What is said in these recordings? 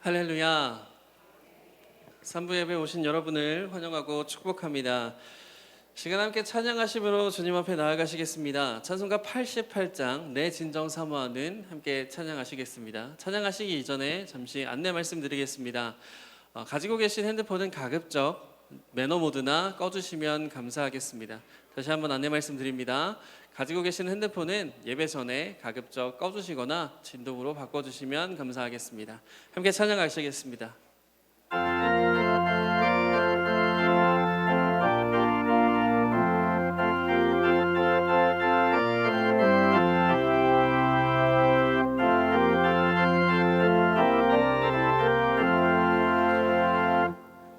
할렐루야. 3부 예배 오신 여러분을 환영하고 축복합니다. 시간 함께 찬양하심으로 주님 앞에 나아가시겠습니다. 찬송가 88장 내 진정 사모하는 함께 찬양하시겠습니다. 찬양하시기 이전에 잠시 안내 말씀드리겠습니다. 가지고 계신 핸드폰은 가급적 매너 모드나 꺼주시면 감사하겠습니다. 다시 한번 안내 말씀드립니다. 가지고 계신 핸드폰은 예배 전에 가급적 꺼주시거나 진동으로 바꿔주시면 감사하겠습니다. 함께 찬양하시겠습니다.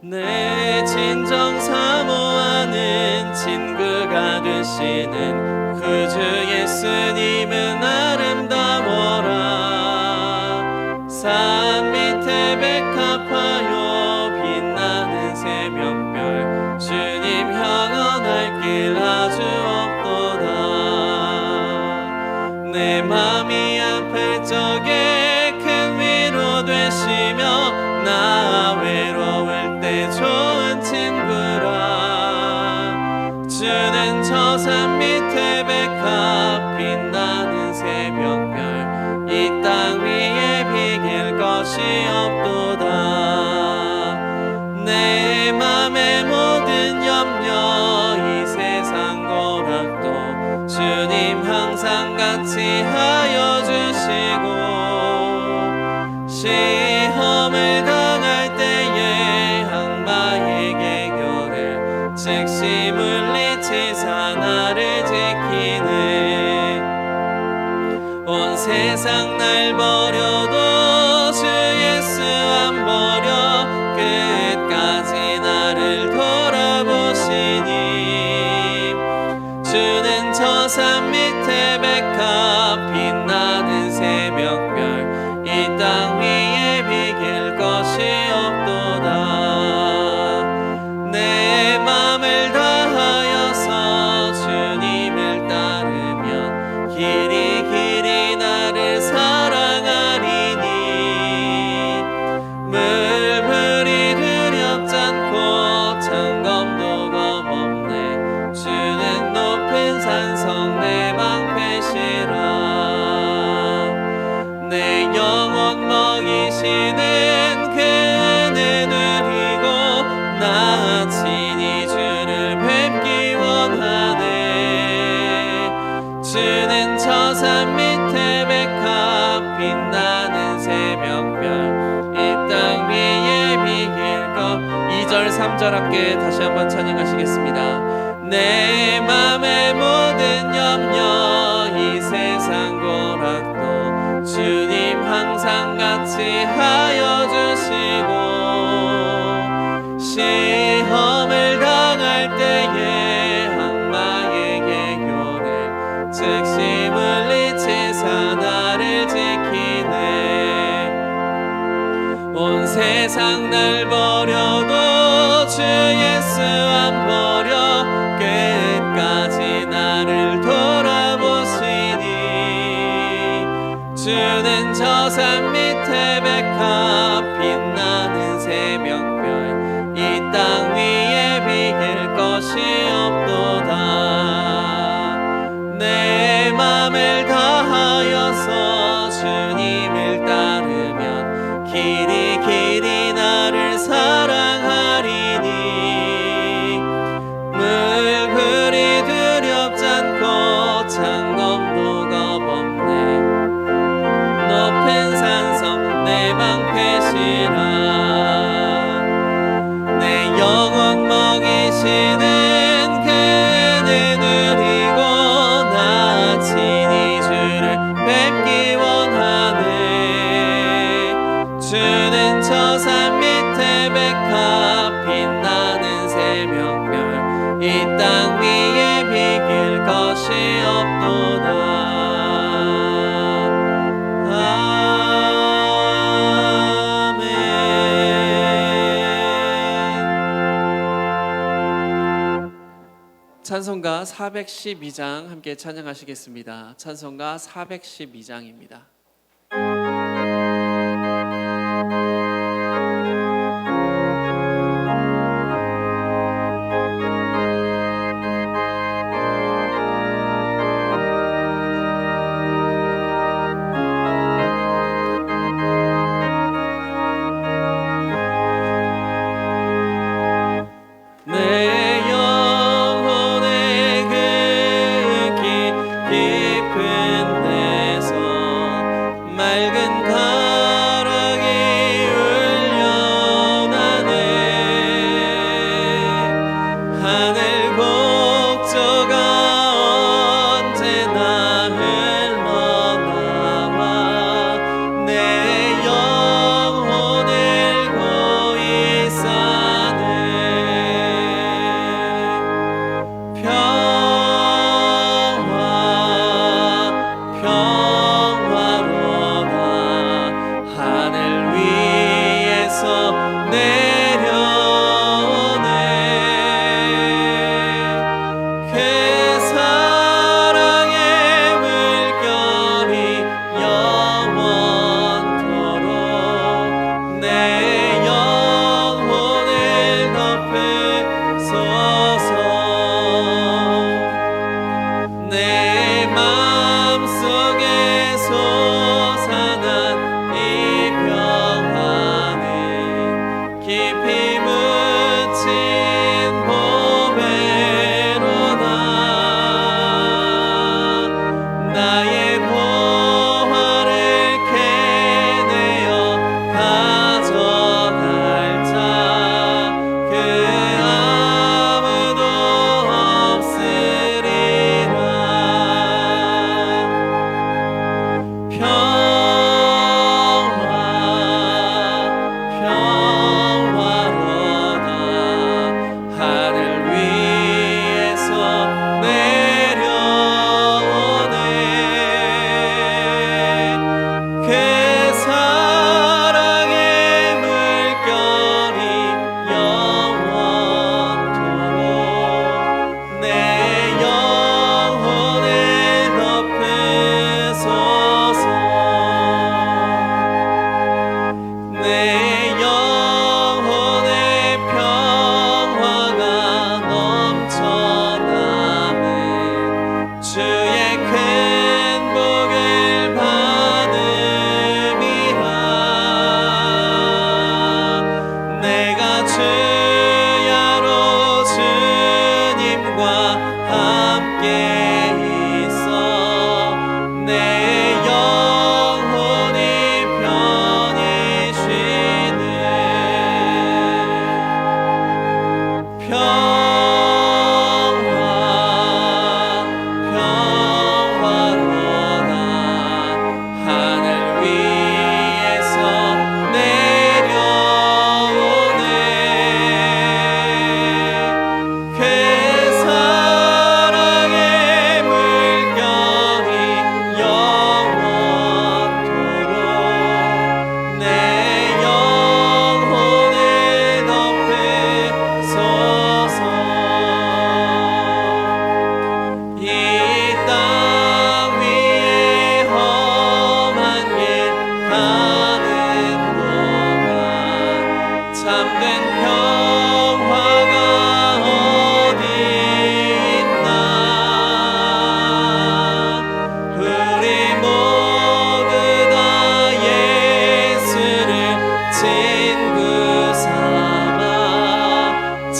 내 진정 사모하는 친구가 되시는 그 주 예수님은 아름다워라. 산 밑에 백합화요 빛나는 새벽별 주님 향원할 길 아주 없도다. 내 맘이 아플 적에 큰 위로 되시며 나 외로울 때 좋은 친구라. 주는 저 산 밑에 백합 빛나는 새벽별 이 땅 위에 비길 것이 없도다. 내 맘의 모든 염려 이 세상 고락도 주님 항상 같이 하여 주시고 시험을 당할 때에 악마에게 결을 즉시 물리치사 나를 지키네. 온 세상 날 버려도 주 예수 안 버려 끝까지 나를 돌아보시니. 주는 저 산 밑에 백합 빛나는 새벽별 이 땅 위에 비길 것이 없도다. 내 맘을 다하여서 주님을 따르면 길이 길이 나를 사랑하리니. 물불이 두렵지 않고 창검도 겁없네. 주는 높은 산성 내 방패시라. 내 영혼 먹이시는 그 은혜 누리고 나 친히 주를 뵙기 원하네. 주는 저 산 밑에 백합 빛나는 새벽별 이 땅 위에 비길 것. 2절 3절 함께 다시 한번 찬양하시겠습니다. 내 맘의 모든 염려 이 세상 고락도 주님 항상 같이 하여 주시고 시험을 당할 때에 악마에게 교를 즉시 물리치사 나를 지키네. 온 세상 날 버려도 주 예수 안 버려 끝까지 나를 돌아보시니. 주는 저 산 밑에 백합 빛나는 새벽별 이 땅 위에 비길 것이 없도다. 내 맘을 다하여서 주님을 따르면 길이 길이 나를 사랑하리니. 물불이 두렵지 않고 창검도 겁없네. 높은 산성 내 방패시라. 내 영혼 먹이시는 그 은혜 누리고 나 친히 주를 뵙기 원하네. 주는 저 산 밑에 백합 빛나는 새벽별 이 땅 위에 비길 것이 없도다. 찬송가 412장 함께 찬양하시겠습니다. 찬송가 412장입니다.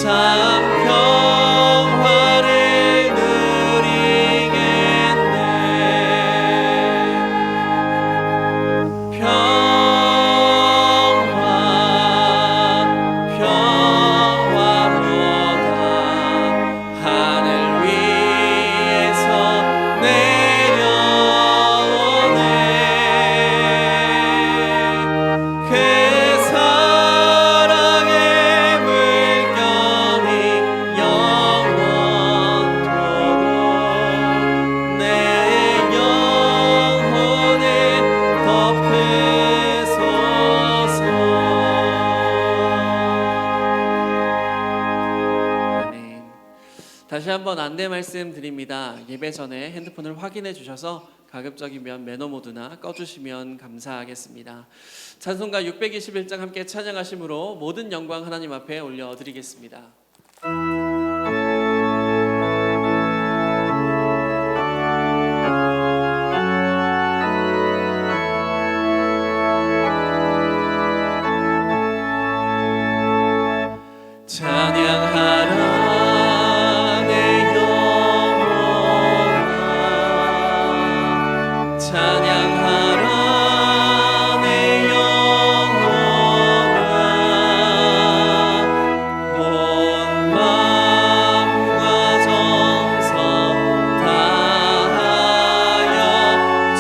참 평화를 누리겠네. 평화로다. 하늘 위에서 내려오네. 그 사랑의 물결이 영원토록 내 영혼을 덮으소서. 아멘. 다시 한번 안내 말씀드립니다. 예배 전에 핸드폰을 확인해 주셔서 가급적이면 매너 모드나 꺼주시면 감사하겠습니다. 찬송가 621장 함께 찬양하심으로 모든 영광 하나님 앞에 올려드리겠습니다. 찬양하라 내 영혼아. 찬양하라 내 영혼아. 온 마음과 정성 다하여 주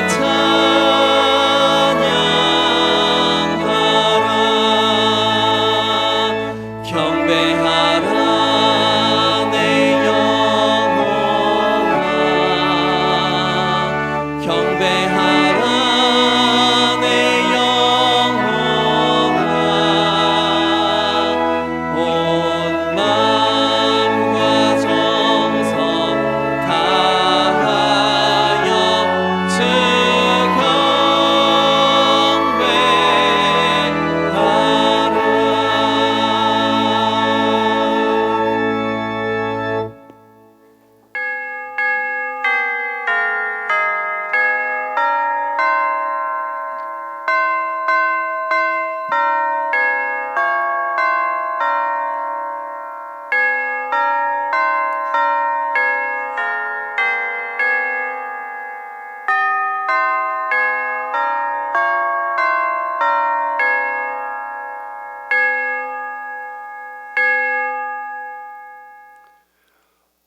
찬양하라. 경배하라 내 영혼아. 경배하라 내 영혼아. 온 마음과 정성 다하여 주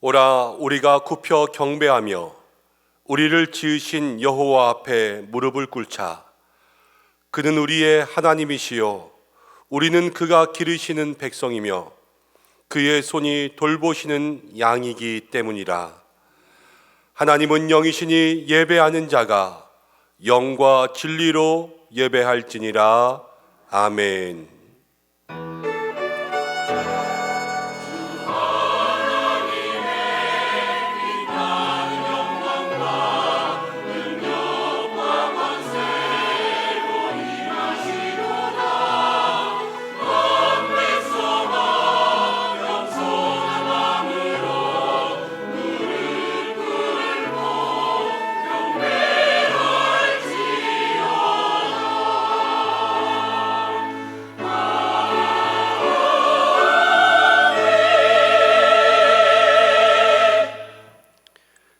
오라 우리가 굽혀 경배하며 우리를 지으신 여호와 앞에 무릎을 꿇자. 그는 우리의 하나님이시요 우리는 그가 기르시는 백성이며 그의 손이 돌보시는 양이기 때문이라. 하나님은 영이시니 예배하는 자가 영과 진리로 예배할지니라. 아멘.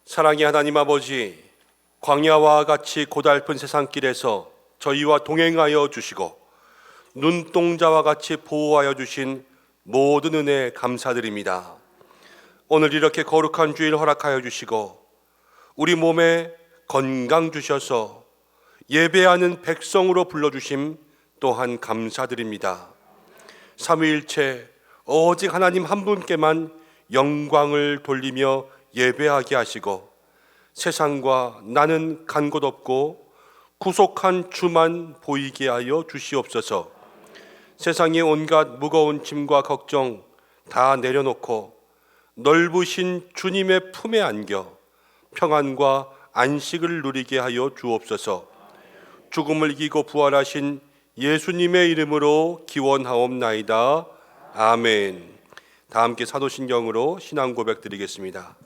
사랑의 하나님 아버지, 광야와 같이 고달픈 세상길에서 저희와 동행하여 주시고 눈동자와 같이 보호하여 주신 모든 은혜 감사드립니다. 오늘 이렇게 거룩한 주일 허락하여 주시고 우리 몸에 건강 주셔서 예배하는 백성으로 불러주심 또한 감사드립니다. 삼위일체 오직 하나님 한 분께만 영광을 돌리며 예배하게 하시고 세상과 나는 간 곳 없고 구속한 주만 보이게 하여 주시옵소서. 세상의 온갖 무거운 짐과 걱정 다 내려놓고 넓으신 주님의 품에 안겨 평안과 안식을 누리게 하여 주옵소서. 죽음을 이기고 부활하신 예수님의 이름으로 기원하옵나이다. 아멘. 다 함께 사도신경으로 신앙 고백 드리겠습니다.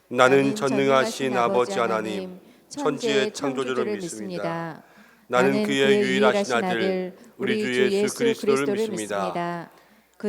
나는 전능하신 아버지 하나님, 천지의 창조주를 믿습니다. 나는 그의 유일하신 아들, 우리 주 예수 그리스도를 믿습니다.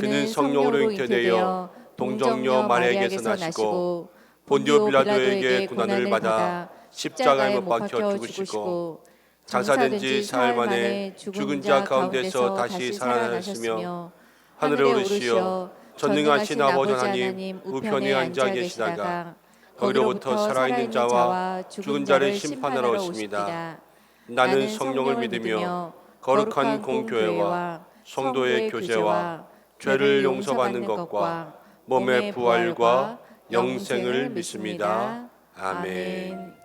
그는 성령으로 잉태되어 동정녀 마리아에게서 나시고 본디오 빌라도에게 고난을 받아 십자가에 못 박혀 죽으시고 장사된 지 사흘 만에 죽은 자 가운데서 다시 살아나셨으며 하늘에 오르시어 전능하신 아버지 하나님 우편에 앉아 계시다가 거기로부터 살아있는 자와 죽은 자를 심판하러 오십니다. 나는 성령을 믿으며 거룩한 공교회와 성도의 교제와 죄를 용서받는 것과 몸의 부활과 영생을 믿습니다. 아멘.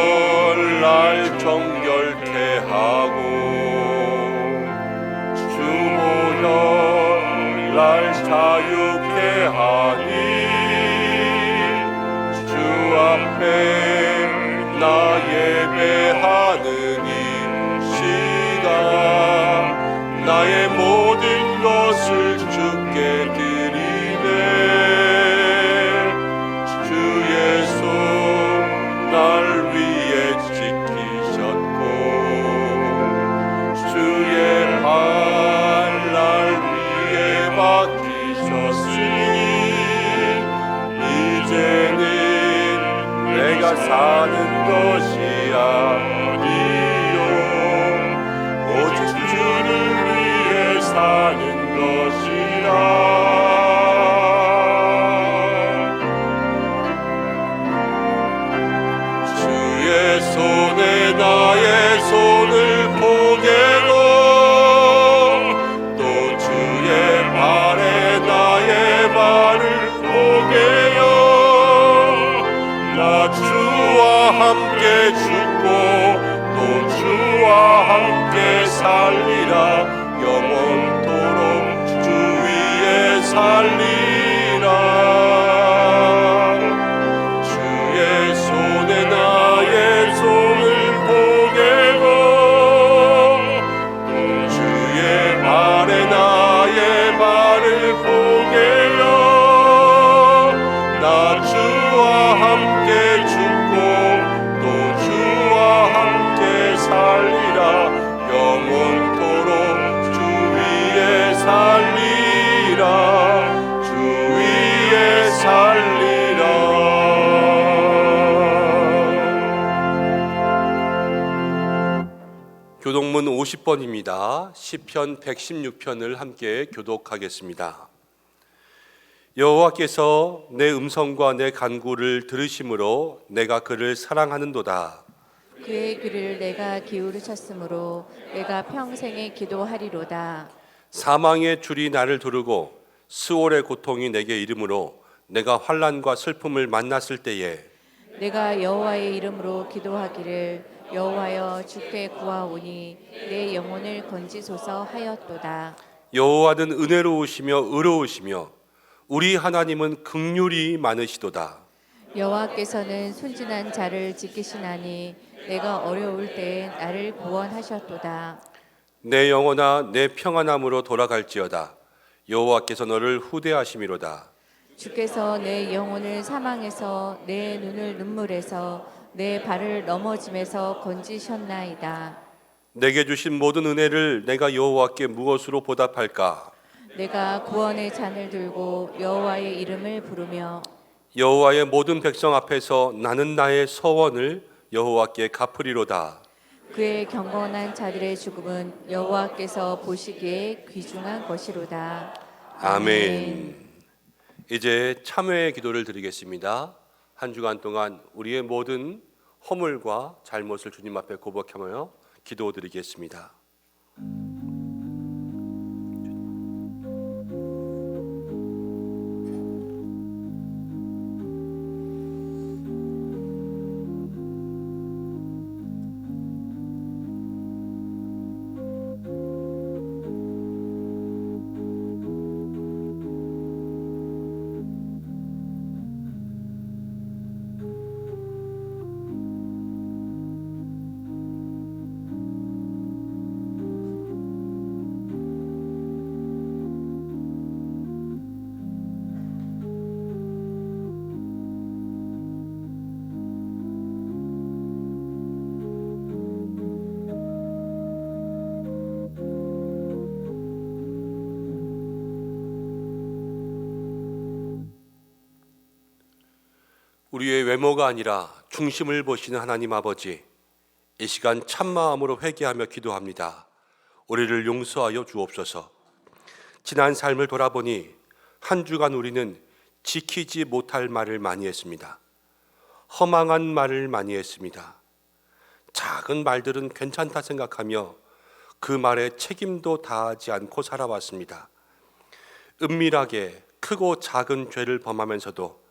주보혈날 정결케 하고 주보혈날 자유케 하니 주 앞에 나 예배하는 이 시간 나의 모든 것을 주께 드리네 주의 손 날 위해 지키셨고 주의 발 날 위에 맡기셨으니 이제는 내가 사는 것이 아니요 오직 주를 위해 사는 것이라 주의 손에 나의 손을 포개고 또 주의 발에 나의 발을 포개요 나 주와 함께 죽고 또 주와 함께 살리라 영원토록 주 위에 살리라 주의 손에 나의 손을 포개고 또 주의 발에 나의 발을 포개요 나 주와 함께 죽고 또 주와 함께 살리라 영원토록 주 위에 살리라 주 위에 살리라 교독문 50번입니다. 시편 116편을 함께 교독하겠습니다. 여호와께서 내 음성과 내 간구를 들으심으로 내가 그를 사랑하는도다. 그의 귀를 내가 기울이셨으므로 내가 평생에 기도하리로다. 사망의 줄이 나를 두르고 스올의 고통이 내게 이르므로 내가 환난과 슬픔을 만났을 때에 내가 여호와의 이름으로 기도하기를 여호와여 주께 구하오니 내 영혼을 건지소서 하였도다. 여호와는 은혜로우시며 의로우시며 우리 하나님은 긍휼이 많으시도다. 여호와께서는 순진한 자를 지키시나니 내가 어려울 때에 나를 구원하셨도다. 내 영혼아 내 평안함으로 돌아갈지어다. 여호와께서 너를 후대하심이로다. 주께서 내 영혼을 사망에서 내 눈을 눈물에서 내 발을 넘어짐에서 건지셨나이다. 내게 주신 모든 은혜를 내가 여호와께 무엇으로 보답할까? 내가 구원의 잔을 들고 여호와의 이름을 부르며 여호와의 모든 백성 앞에서 나는 나의 서원을 여호와께 갚으리로다. 그의 경건한 자들의 죽음은 여호와께서 보시기에 귀중한 것이로다. 아멘. 이제 참회의 기도를 드리겠습니다. 한 주간 동안 우리의 모든 허물과 잘못을 주님 앞에 고백하며 기도드리겠습니다. 우리의 외모가 아니라 중심을 보시는 하나님 아버지, 이 시간 참마음으로 회개하며 기도합니다. 우리를 용서하여 주옵소서. 지난 삶을 돌아보니 한 주간 우리는 지키지 못할 말을 많이 했습니다. 허망한 말을 많이 했습니다. 작은 말들은 괜찮다 생각하며 그 말에 책임도 다하지 않고 살아왔습니다. 은밀하게 크고 작은 죄를 범하면서도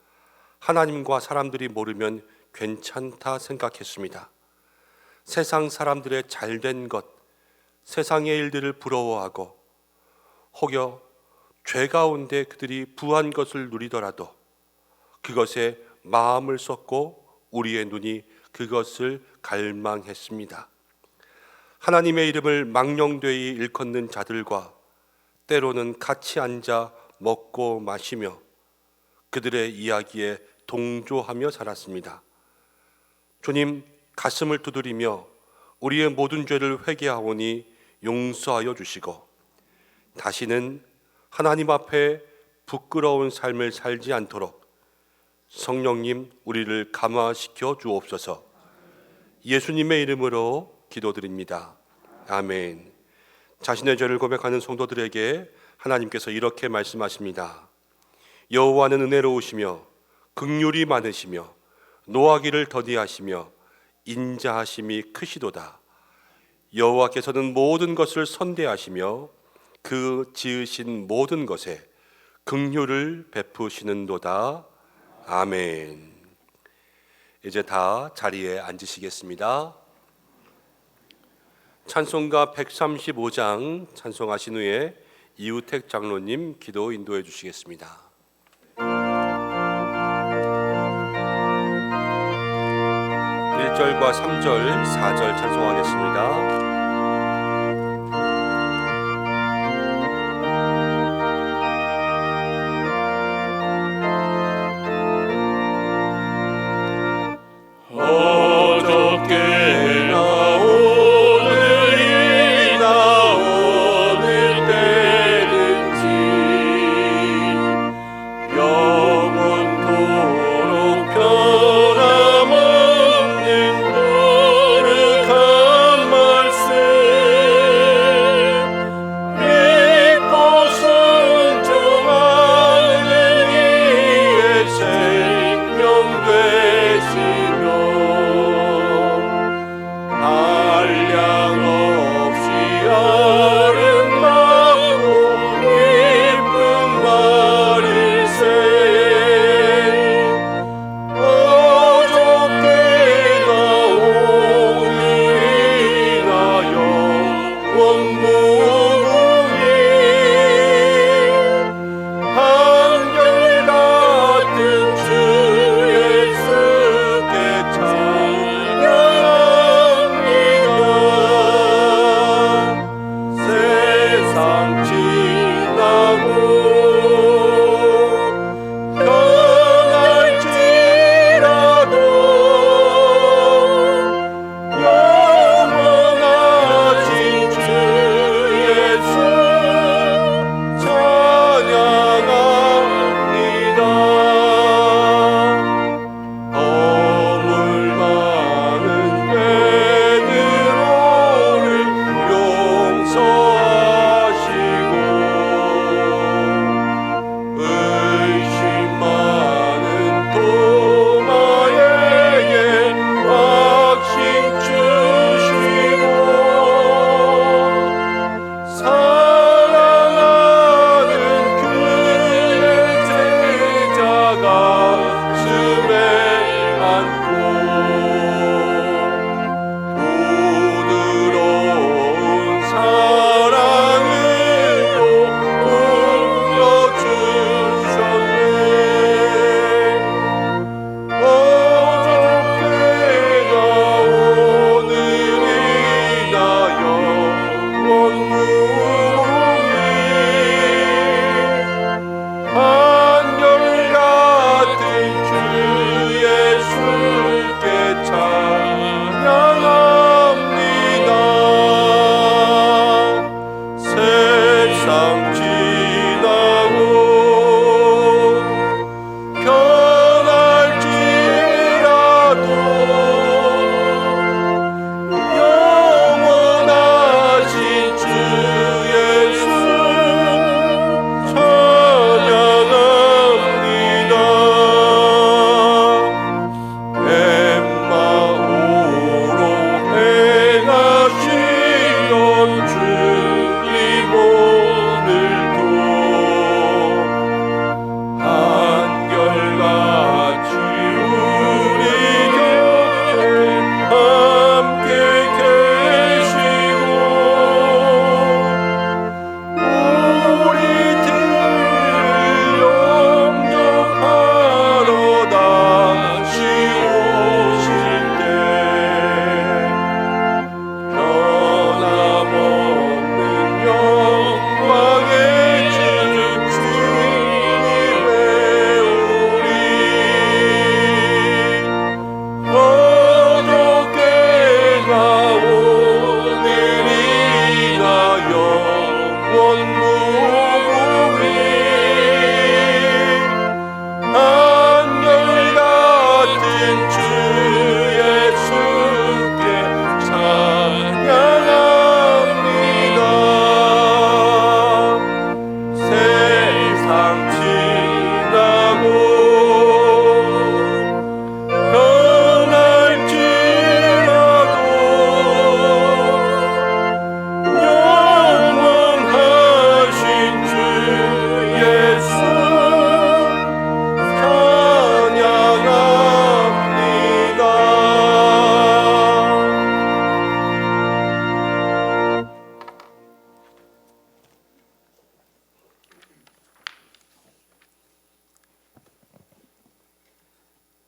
하나님과 사람들이 모르면 괜찮다 생각했습니다. 세상 사람들의 잘된 것, 세상의 일들을 부러워하고 혹여 죄 가운데 그들이 부한 것을 누리더라도 그것에 마음을 쏟고 우리의 눈이 그것을 갈망했습니다. 하나님의 이름을 망령되이 일컫는 자들과 때로는 같이 앉아 먹고 마시며 그들의 이야기에 동조하며 살았습니다. 주님, 가슴을 두드리며 우리의 모든 죄를 회개하오니 용서하여 주시고 다시는 하나님 앞에 부끄러운 삶을 살지 않도록 성령님 우리를 감화시켜 주옵소서. 예수님의 이름으로 기도드립니다. 아멘. 자신의 죄를 고백하는 성도들에게 하나님께서 이렇게 말씀하십니다. 여호와는 은혜로우시며 긍휼이 많으시며 노하기를 더디하시며 인자하심이 크시도다. 여호와께서는 모든 것을 선대하시며 그 지으신 모든 것에 긍휼을 베푸시는도다. 아멘. 이제 다 자리에 앉으시겠습니다. 찬송가 135장 찬송하신 후에 이우택 장로님 기도 인도해 주시겠습니다. 1절과 3절, 4절 찬송하겠습니다. 변함없는 거룩한 말씀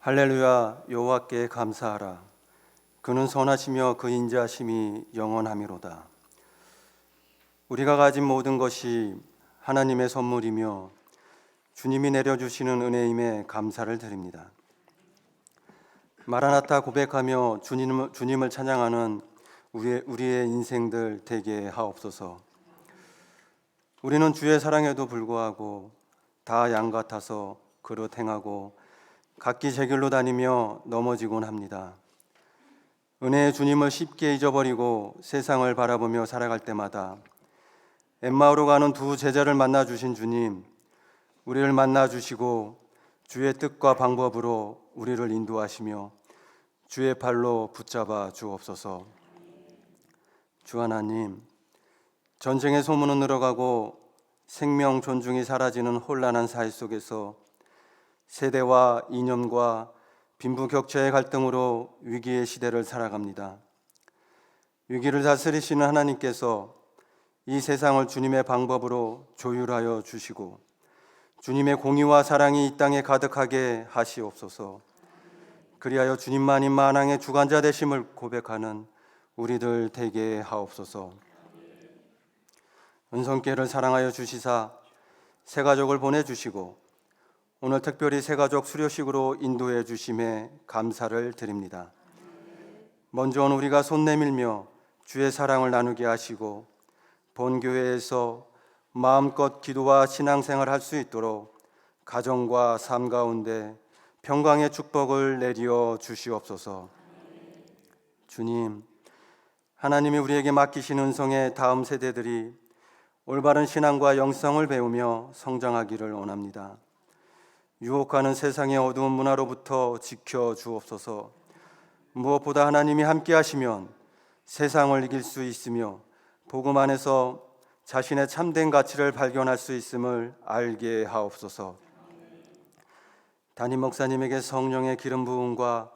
할렐루야. 여호와께 감사하라. 그는 선하시며 그 인자하심이 영원하미로다. 우리가 가진 모든 것이 하나님의 선물이며 주님이 내려주시는 은혜임에 감사를 드립니다. 마라나타 고백하며 주님을 찬양하는 우리의 인생들 되게 하옵소서. 우리는 주의 사랑에도 불구하고 다 양 같아서 그릇 행하고 각기 제 길로 다니며 넘어지곤 합니다. 은혜의 주님을 쉽게 잊어버리고 세상을 바라보며 살아갈 때마다 엠마오로 가는 두 제자를 만나 주신 주님, 우리를 만나 주시고 주의 뜻과 방법으로 우리를 인도하시며 주의 팔로 붙잡아 주옵소서. 주 하나님, 전쟁의 소문은 늘어가고 생명 존중이 사라지는 혼란한 사회 속에서 세대와 이념과 빈부격차의 갈등으로 위기의 시대를 살아갑니다. 위기를 다스리시는 하나님께서 이 세상을 주님의 방법으로 조율하여 주시고 주님의 공의와 사랑이 이 땅에 가득하게 하시옵소서. 그리하여 주님만이 만왕의 주관자 되심을 고백하는 우리들 되게 하옵소서. 은성께를 사랑하여 주시사 새가족을 보내주시고 오늘 특별히 새가족 수료식으로 인도해 주심에 감사를 드립니다. 먼저 우리가 손 내밀며 주의 사랑을 나누게 하시고 본교회에서 마음껏 기도와 신앙생활 할 수 있도록 가정과 삶 가운데 평강의 축복을 내리어 주시옵소서. 주님, 하나님이 우리에게 맡기신 은성의 다음 세대들이 올바른 신앙과 영성을 배우며 성장하기를 원합니다. 유혹하는 세상의 어두운 문화로부터 지켜 주옵소서. 무엇보다 하나님이 함께 하시면 세상을 이길 수 있으며 복음 안에서 자신의 참된 가치를 발견할 수 있음을 알게 하옵소서. 담임 목사님에게 성령의 기름 부음과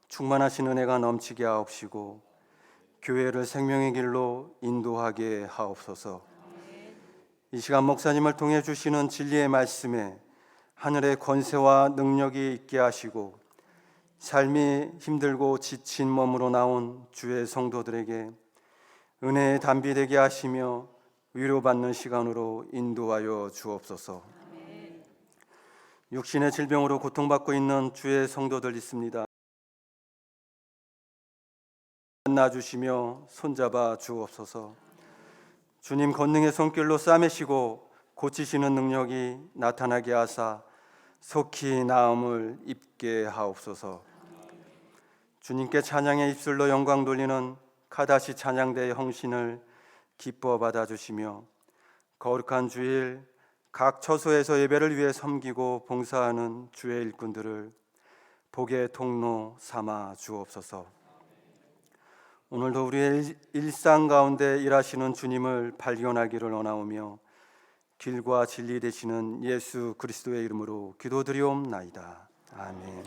충만하신 은혜가 넘치게 하옵시고 교회를 생명의 길로 인도하게 하옵소서. 이 시간 목사님을 통해 주시는 진리의 말씀에 하늘의 권세와 능력이 있게 하시고 삶이 힘들고 지친 몸으로 나온 주의 성도들에게 은혜의 담비 되게 하시며 위로받는 시간으로 인도하여 주옵소서. 육신의 질병으로 고통받고 있는 주의 성도들 있습니다. 만나주시며 손잡아 주옵소서. 주님 권능의 손길로 싸매시고 고치시는 능력이 나타나게 하사 속히 나음을 입게 하옵소서. 주님께 찬양의 입술로 영광 돌리는 카다시 찬양대의 헌신을 기뻐 받아주시며 거룩한 주일 각 처소에서 예배를 위해 섬기고 봉사하는 주의 일꾼들을 복의 통로 삼아 주옵소서. 오늘도 우리의 일상 가운데 일하시는 주님을 발견하기를 원하오며 길과 진리 되시는 예수 그리스도의 이름으로 기도드리옵나이다. 아멘.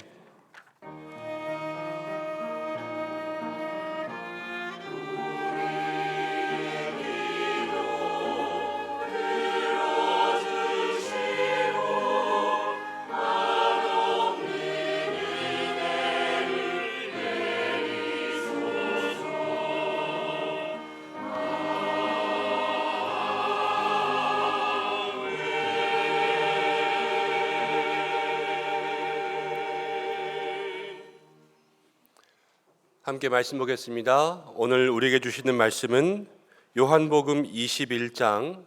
함께 말씀 보겠습니다. 오늘 우리에게 주시는 말씀은 요한복음 21장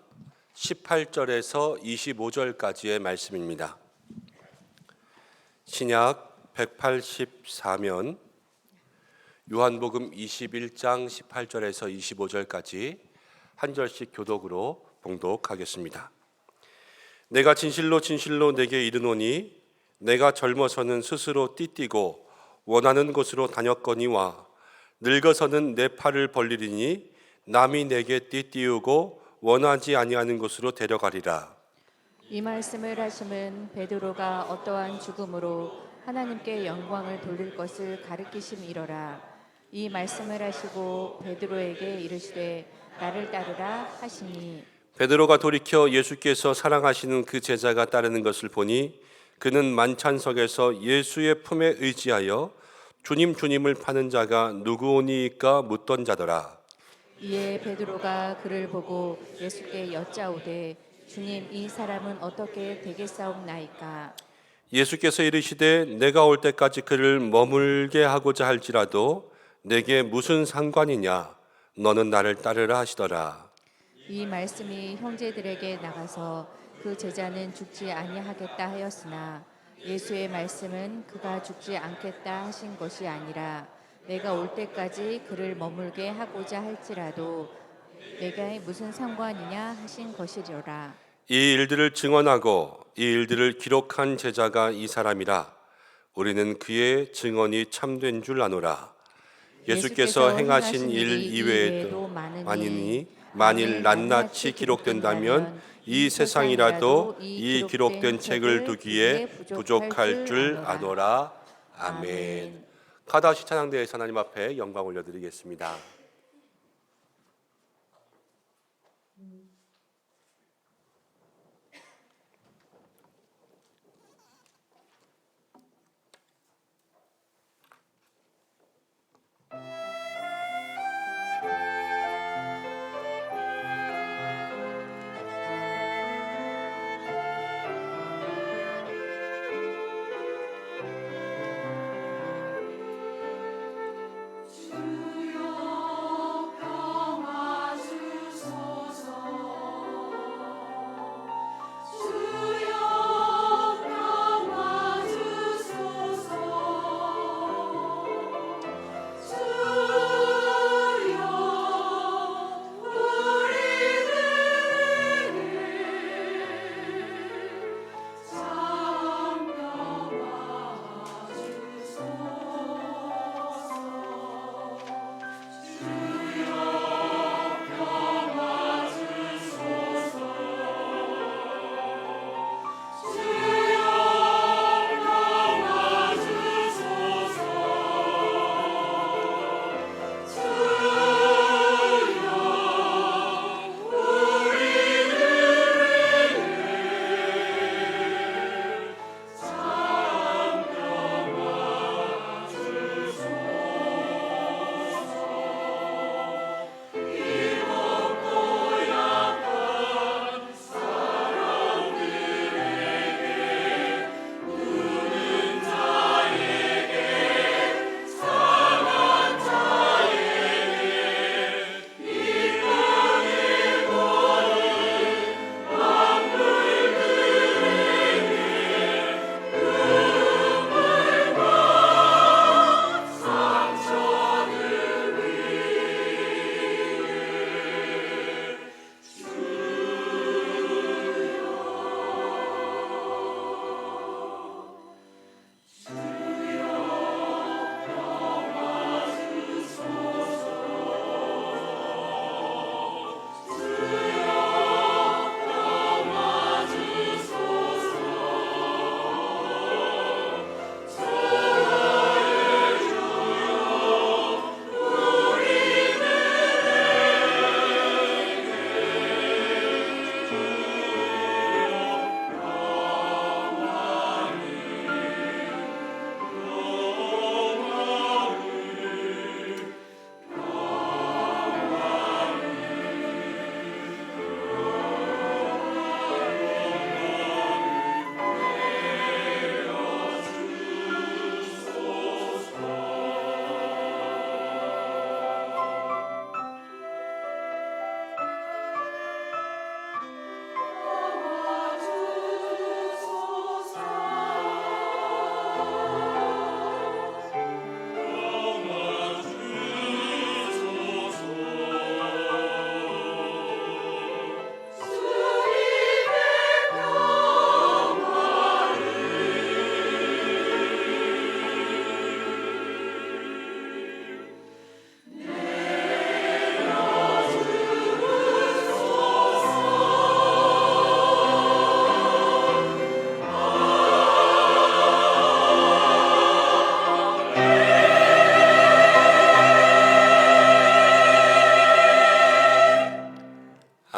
18절에서 25절까지의 말씀입니다. 신약 184면 요한복음 21장 18절에서 25절까지 한 절씩 교독으로 봉독하겠습니다. 내가 진실로 진실로 내게 이르노니 내가 젊어서는 스스로 띠띠고 원하는 곳으로 다녔거니와 늙어서는 내 팔을 벌리리니 남이 내게 띠띠우고 원하지 아니하는 곳으로 데려가리라. 이 말씀을 하심은 베드로가 어떠한 죽음으로 하나님께 영광을 돌릴 것을 가르치심이로라. 이 말씀을 하시고 베드로에게 이르시되 나를 따르라 하시니 베드로가 돌이켜 예수께서 사랑하시는 그 제자가 따르는 것을 보니 그는 만찬석에서 예수의 품에 의지하여 주님 주님을 파는 자가 누구오니까 묻던 자더라. 이에 베드로가 그를 보고 예수께 여짜오되 주님 이 사람은 어떻게 되겠사옵나이까. 예수께서 이르시되 내가 올 때까지 그를 머물게 하고자 할지라도 내게 무슨 상관이냐 너는 나를 따르라 하시더라. 이 말씀이 형제들에게 나가서 그 제자는 죽지 아니하겠다 하였으나 예수의 말씀은 그가 죽지 않겠다 하신 것이 아니라 내가 올 때까지 그를 머물게 하고자 할지라도 내게 무슨 상관이냐 하신 것이리라. 이 일들을 증언하고 이 일들을 기록한 제자가 이 사람이라. 우리는 그의 증언이 참된 줄 아노라. 예수께서 행하신 일 이외에도 많으니 만일 낱낱이 기록된다면 이 세상이라도 이 기록된 책을 두기에 부족할 줄 아노라. 아멘. 카다시 찬양대에서 하나님 앞에 영광 올려드리겠습니다.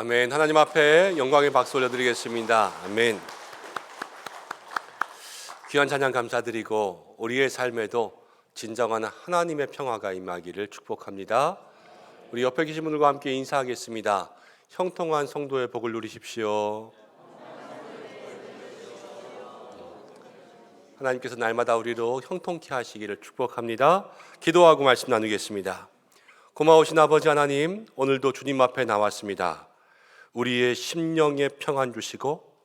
아멘. 하나님 앞에 영광의 박수 올려드리겠습니다. 아멘. 귀한 찬양 감사드리고 우리의 삶에도 진정한 하나님의 평화가 임하기를 축복합니다. 우리 옆에 계신 분들과 함께 인사하겠습니다. 형통한 성도의 복을 누리십시오. 하나님께서 날마다 우리로 형통케 하시기를 축복합니다. 기도하고 말씀 나누겠습니다. 고마우신 아버지 하나님, 오늘도 주님 앞에 나왔습니다. 우리의 심령의 평안 주시고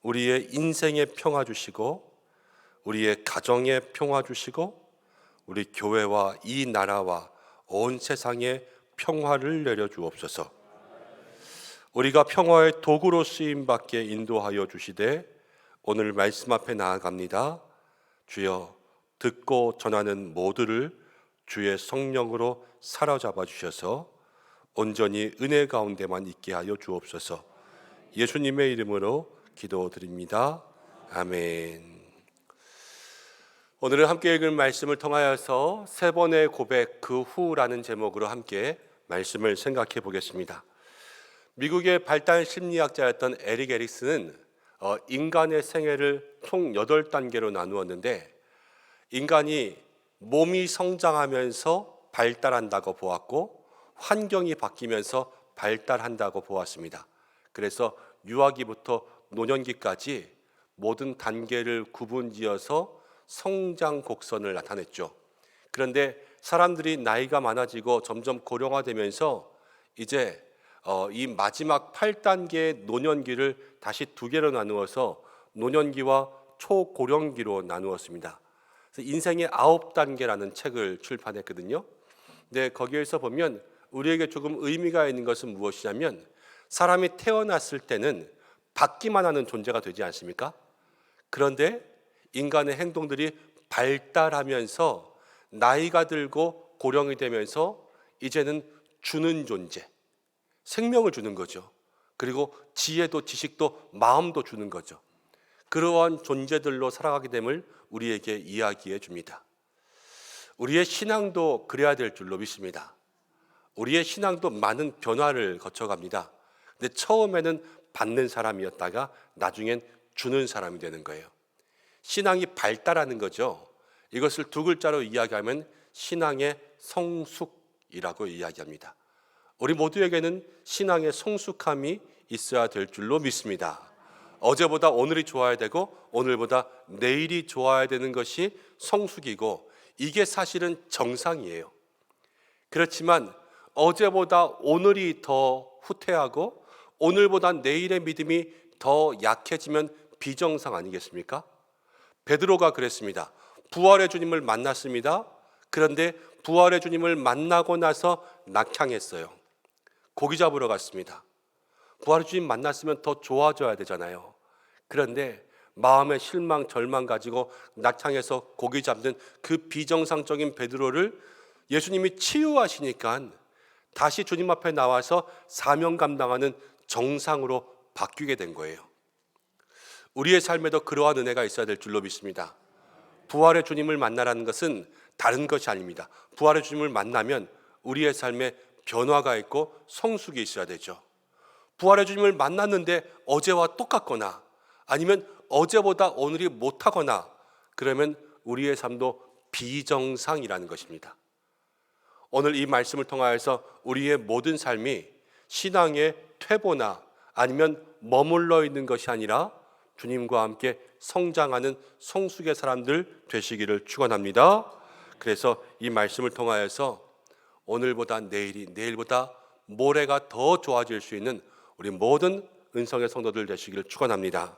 우리의 인생의 평화 주시고 우리의 가정의 평화 주시고 우리 교회와 이 나라와 온 세상에 평화를 내려 주옵소서. 우리가 평화의 도구로 쓰임 받게 인도하여 주시되 오늘 말씀 앞에 나아갑니다. 주여, 듣고 전하는 모두를 주의 성령으로 사로잡아 주셔서 온전히 은혜 가운데만 있게 하여 주옵소서. 예수님의 이름으로 기도드립니다. 아멘. 오늘은 함께 읽을 말씀을 통하여서 세 번의 고백 그 후라는 제목으로 함께 말씀을 생각해 보겠습니다. 미국의 발달 심리학자였던 에릭 에릭슨은 인간의 생애를 총 8단계로 나누었는데 인간이 몸이 성장하면서 발달한다고 보았고 환경이 바뀌면서 발달한다고 보았습니다. 그래서 유아기부터 노년기까지 모든 단계를 구분지어서 성장 곡선을 나타냈죠. 그런데 사람들이 나이가 많아지고 점점 고령화되면서 이제 이 마지막 8단계의 노년기를 다시 2개로 나누어서 노년기와 초고령기로 나누었습니다. 그래서 인생의 9단계라는 책을 출판했거든요. 근데 거기에서 보면 우리에게 조금 의미가 있는 것은 무엇이냐면 사람이 태어났을 때는 받기만 하는 존재가 되지 않습니까? 그런데 인간의 행동들이 발달하면서 나이가 들고 고령이 되면서 이제는 주는 존재, 생명을 주는 거죠. 그리고 지혜도 지식도 마음도 주는 거죠. 그러한 존재들로 살아가게 됨을 우리에게 이야기해 줍니다. 우리의 신앙도 그래야 될 줄로 믿습니다. 우리의 신앙도 많은 변화를 거쳐갑니다. 근데 처음에는 받는 사람이었다가 나중엔 주는 사람이 되는 거예요. 신앙이 발달하는 거죠. 이것을 2글자로 이야기하면 신앙의 성숙이라고 이야기합니다. 우리 모두에게는 신앙의 성숙함이 있어야 될 줄로 믿습니다. 어제보다 오늘이 좋아야 되고 오늘보다 내일이 좋아야 되는 것이 성숙이고 이게 사실은 정상이에요. 그렇지만 어제보다 오늘이 더 후퇴하고 오늘보다 내일의 믿음이 더 약해지면 비정상 아니겠습니까? 베드로가 그랬습니다. 부활의 주님을 만났습니다. 그런데 부활의 주님을 만나고 나서 낙향했어요. 고기 잡으러 갔습니다. 부활의 주님 만났으면 더 좋아져야 되잖아요. 그런데 마음의 실망, 절망 가지고 낙향해서 고기 잡는 그 비정상적인 베드로를 예수님이 치유하시니까 다시 주님 앞에 나와서 사명 감당하는 정상으로 바뀌게 된 거예요. 우리의 삶에도 그러한 은혜가 있어야 될 줄로 믿습니다. 부활의 주님을 만나라는 것은 다른 것이 아닙니다. 부활의 주님을 만나면 우리의 삶에 변화가 있고 성숙이 있어야 되죠. 부활의 주님을 만났는데 어제와 똑같거나 아니면 어제보다 오늘이 못하거나 그러면 우리의 삶도 비정상이라는 것입니다. 오늘 이 말씀을 통하여서 우리의 모든 삶이 신앙의 퇴보나 아니면 머물러 있는 것이 아니라 주님과 함께 성장하는 성숙의 사람들 되시기를 축원합니다. 그래서 이 말씀을 통하여서 오늘보다 내일이, 내일보다 모레가 더 좋아질 수 있는 우리 모든 은성의 성도들 되시기를 축원합니다.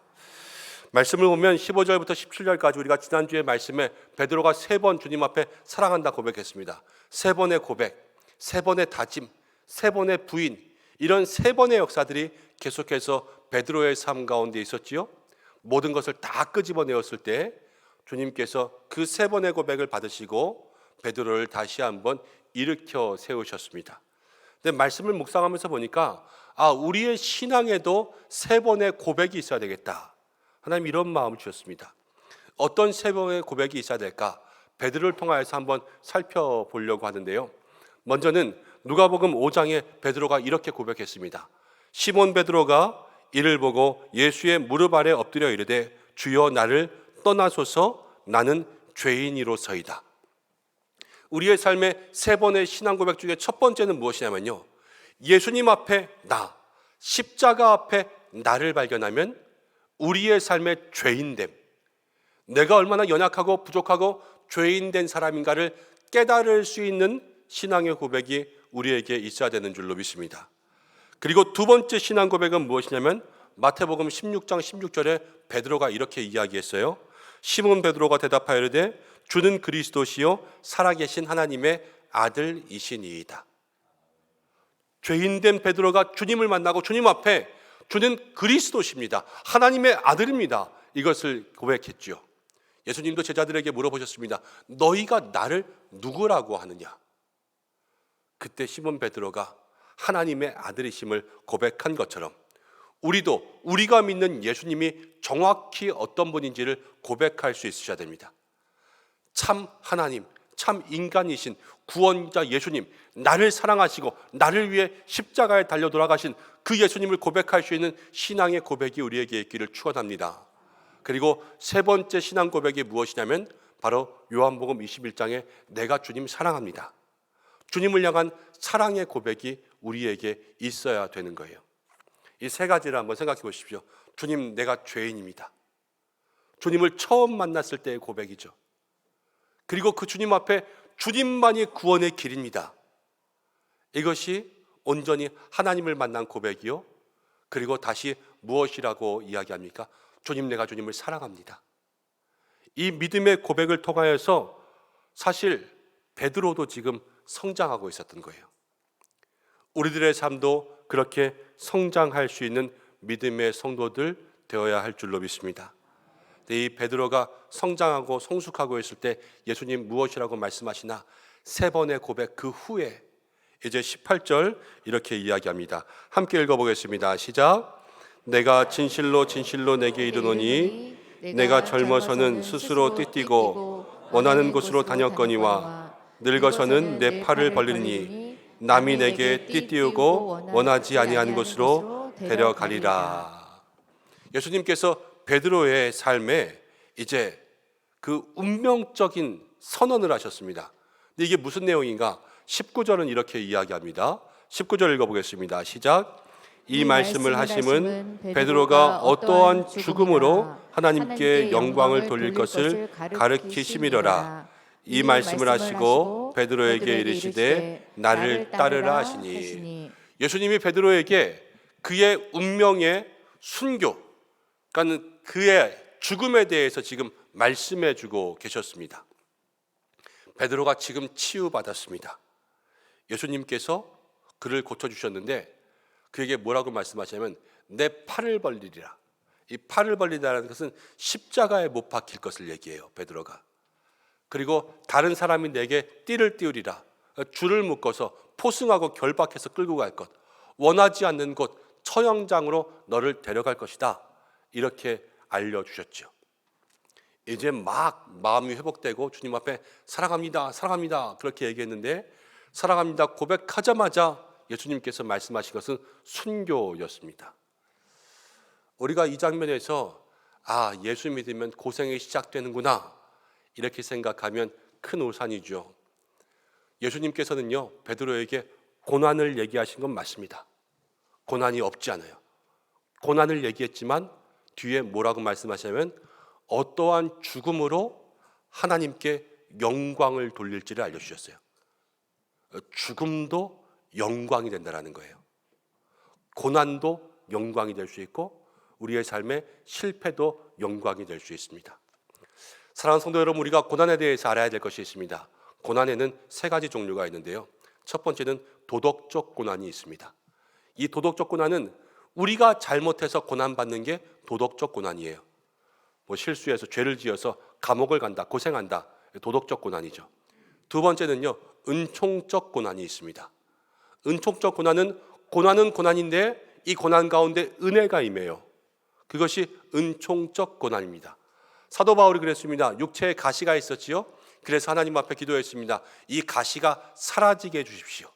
말씀을 보면 15절부터 17절까지 우리가 지난주에 말씀에 베드로가 3번 주님 앞에 사랑한다 고백했습니다. 3번의 고백, 3번의 다짐, 3번의 부인, 이런 3번의 역사들이 계속해서 베드로의 삶 가운데 있었지요. 모든 것을 다 끄집어내었을 때 주님께서 그 3번의 고백을 받으시고 베드로를 다시 한번 일으켜 세우셨습니다. 근데 말씀을 묵상하면서 보니까 우리의 신앙에도 3번의 고백이 있어야 되겠다. 하나님 이런 마음을 주셨습니다. 어떤 3번의 고백이 있어야 될까? 베드로를 통하여서 한번 살펴보려고 하는데요. 먼저는 누가복음 5장에 베드로가 이렇게 고백했습니다. 시몬 베드로가 이를 보고 예수의 무릎 아래 엎드려 이르되 주여 나를 떠나소서 나는 죄인이로서이다. 우리의 삶의 세 번의 신앙 고백 중에 첫 번째는 무엇이냐면요, 예수님 앞에 나, 십자가 앞에 나를 발견하면 우리의 삶의 죄인됨, 내가 얼마나 연약하고 부족하고 죄인된 사람인가를 깨달을 수 있는 신앙의 고백이 우리에게 있어야 되는 줄로 믿습니다. 그리고 두 번째 신앙 고백은 무엇이냐면 마태복음 16장 16절에 베드로가 이렇게 이야기했어요. 시몬 베드로가 대답하여 이르되 주는 그리스도시요 살아계신 하나님의 아들이시니이다. 죄인된 베드로가 주님을 만나고 주님 앞에 주는 그리스도십니다, 하나님의 아들입니다, 이것을 고백했지요. 예수님도 제자들에게 물어보셨습니다. 너희가 나를 누구라고 하느냐? 그때 시몬 베드로가 하나님의 아들이심을 고백한 것처럼 우리도 우리가 믿는 예수님이 정확히 어떤 분인지를 고백할 수 있으셔야 됩니다. 참 하나님, 참 인간이신 구원자 예수님, 나를 사랑하시고 나를 위해 십자가에 달려 돌아가신 그 예수님을 고백할 수 있는 신앙의 고백이 우리에게 있기를 축원합니다. 그리고 세 번째 신앙 고백이 무엇이냐면 바로 요한복음 21장에 내가 주님 사랑합니다, 주님을 향한 사랑의 고백이 우리에게 있어야 되는 거예요. 이 세 가지를 한번 생각해 보십시오. 주님, 내가 죄인입니다. 주님을 처음 만났을 때의 고백이죠. 그리고 그 주님 앞에 주님만이 구원의 길입니다. 이것이 온전히 하나님을 만난 고백이요, 그리고 다시 무엇이라고 이야기합니까? 주님, 내가 주님을 사랑합니다. 이 믿음의 고백을 통하여서 사실 베드로도 지금 성장하고 있었던 거예요. 우리들의 삶도 그렇게 성장할 수 있는 믿음의 성도들 되어야 할 줄로 믿습니다. 이 베드로가 성장하고 성숙하고 있을 때 예수님 무엇이라고 말씀하시나? 세 번의 고백 그 후에 이제 18절 이렇게 이야기합니다. 함께 읽어보겠습니다. 시작. 내가 진실로 진실로 내게 이르노니 내가 젊어서는 스스로 띠띠고 원하는 곳으로 다녔거니와 늙어서는 내 팔을 벌리니 남이 내게 띠띠우고 원하지 아니한 곳으로 데려가리라. 예수님께서 베드로의 삶에 이제 그 운명적인 선언을 하셨습니다. 근데 이게 무슨 내용인가? 19절은 이렇게 이야기합니다. 19절 읽어보겠습니다. 시작. 이 말씀을 하심은 베드로가 어떠한 죽음으로 하나님께 영광을 돌릴 것을 가르치심이로라. 이 말씀을 하시고 베드로에게 이르시되 나를 따르라 하시니, 예수님이 베드로에게 그의 운명의 순교, 그러니까 그의 죽음에 대해서 지금 말씀해 주고 계셨습니다. 베드로가 지금 치유받았습니다. 예수님께서 그를 고쳐주셨는데 그에게 뭐라고 말씀하시냐면 내 팔을 벌리리라. 이 팔을 벌리다라는 것은 십자가에 못 박힐 것을 얘기해요, 베드로가. 그리고 다른 사람이 내게 띠를 띄우리라. 줄을 묶어서 포승하고 결박해서 끌고 갈 것, 원하지 않는 곳 처형장으로 너를 데려갈 것이다, 이렇게 알려주셨죠. 이제 막 마음이 회복되고 주님 앞에 사랑합니다, 사랑합니다 그렇게 얘기했는데, 사랑합니다 고백하자마자 예수님께서 말씀하신 것은 순교였습니다. 우리가 이 장면에서 예수 믿으면 고생이 시작되는구나 이렇게 생각하면 큰 오산이죠. 예수님께서는요 베드로에게 고난을 얘기하신 건 맞습니다. 고난이 없지 않아요. 고난을 얘기했지만 뒤에 뭐라고 말씀하시냐면 어떠한 죽음으로 하나님께 영광을 돌릴지를 알려주셨어요. 죽음도 영광이 된다는 거예요. 고난도 영광이 될 수 있고 우리의 삶의 실패도 영광이 될 수 있습니다. 사랑하는 성도 여러분, 우리가 고난에 대해서 알아야 될 것이 있습니다. 고난에는 세 가지 종류가 있는데요. 첫 번째는 도덕적 고난이 있습니다. 이 도덕적 고난은 우리가 잘못해서 고난받는 게 도덕적 고난이에요. 실수해서 죄를 지어서 감옥을 간다, 고생한다, 도덕적 고난이죠. 두 번째는요, 은총적 고난이 있습니다. 은총적 고난은 고난인데 이 고난 가운데 은혜가 임해요. 그것이 은총적 고난입니다. 사도 바울이 그랬습니다. 육체에 가시가 있었지요. 그래서 하나님 앞에 기도했습니다. 이 가시가 사라지게 해주십시오.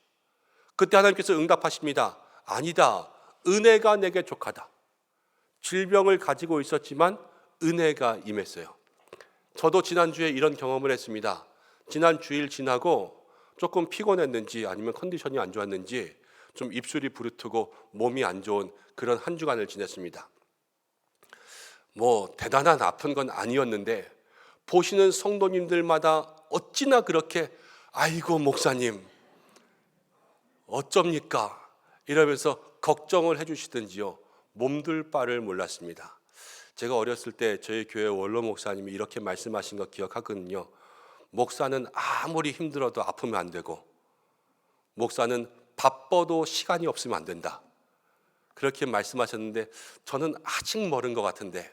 그때 하나님께서 응답하십니다. 아니다, 은혜가 내게 족하다. 질병을 가지고 있었지만 은혜가 임했어요. 저도 지난주에 이런 경험을 했습니다. 지난 주일 지나고 조금 피곤했는지 아니면 컨디션이 안 좋았는지 좀 입술이 부르트고 몸이 안 좋은 그런 한 주간을 지냈습니다. 뭐 대단한 아픈 건 아니었는데 보시는 성도님들마다 어찌나 그렇게 아이고 목사님 어쩝니까? 이러면서 걱정을 해주시든지요. 몸둘 바를 몰랐습니다. 제가 어렸을 때 저희 교회 원로 목사님이 이렇게 말씀하신 거 기억하거든요. 목사는 아무리 힘들어도 아프면 안 되고 목사는 바빠도 시간이 없으면 안 된다. 그렇게 말씀하셨는데 저는 아직 멀은 것 같은데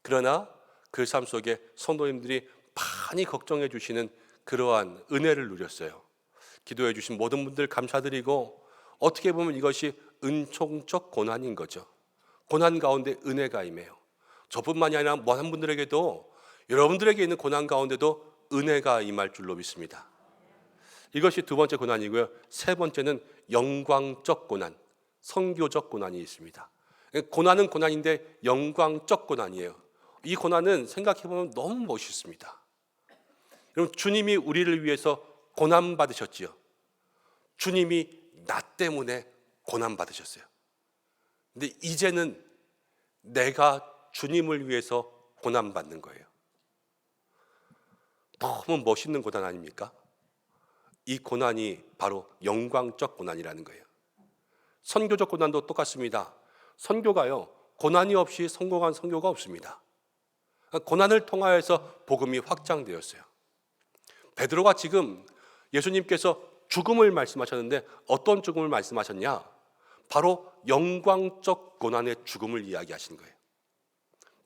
그러나 그 삶 속에 성도님들이 많이 걱정해 주시는 그러한 은혜를 누렸어요. 기도해 주신 모든 분들 감사드리고 어떻게 보면 이것이 은총적 고난인 거죠. 고난 가운데 은혜가 임해요. 저뿐만이 아니라 많은 분들에게도 여러분들에게 있는 고난 가운데도 은혜가 임할 줄로 믿습니다. 이것이 두 번째 고난이고요. 세 번째는 영광적 고난, 선교적 고난이 있습니다. 고난은 고난인데 영광적 고난이에요. 이 고난은 생각해보면 너무 멋있습니다. 여러분, 주님이 우리를 위해서 고난 받으셨지요. 주님이 나 때문에 고난 받으셨어요. 근데 이제는 내가 주님을 위해서 고난 받는 거예요. 너무 멋있는 고난 아닙니까? 이 고난이 바로 영광적 고난이라는 거예요. 선교적 고난도 똑같습니다. 선교가요, 고난이 없이 성공한 선교가 없습니다. 고난을 통하여서 복음이 확장되었어요. 베드로가 지금 예수님께서 죽음을 말씀하셨는데 어떤 죽음을 말씀하셨냐? 바로 영광적 고난의 죽음을 이야기하신 거예요.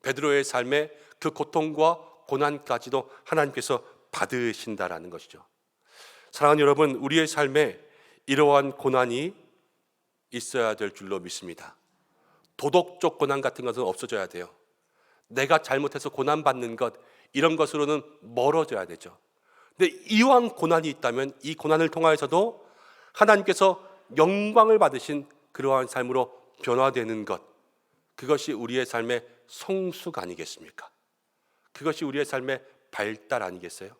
베드로의 삶에 그 고통과 고난까지도 하나님께서 받으신다라는 것이죠. 사랑하는 여러분, 우리의 삶에 이러한 고난이 있어야 될 줄로 믿습니다. 도덕적 고난 같은 것은 없어져야 돼요. 내가 잘못해서 고난받는 것, 이런 것으로는 멀어져야 되죠. 근데 이왕 고난이 있다면 이 고난을 통하여서도 하나님께서 영광을 받으신 그러한 삶으로 변화되는 것, 그것이 우리의 삶의 성숙 아니겠습니까? 그것이 우리의 삶의 발달 아니겠어요?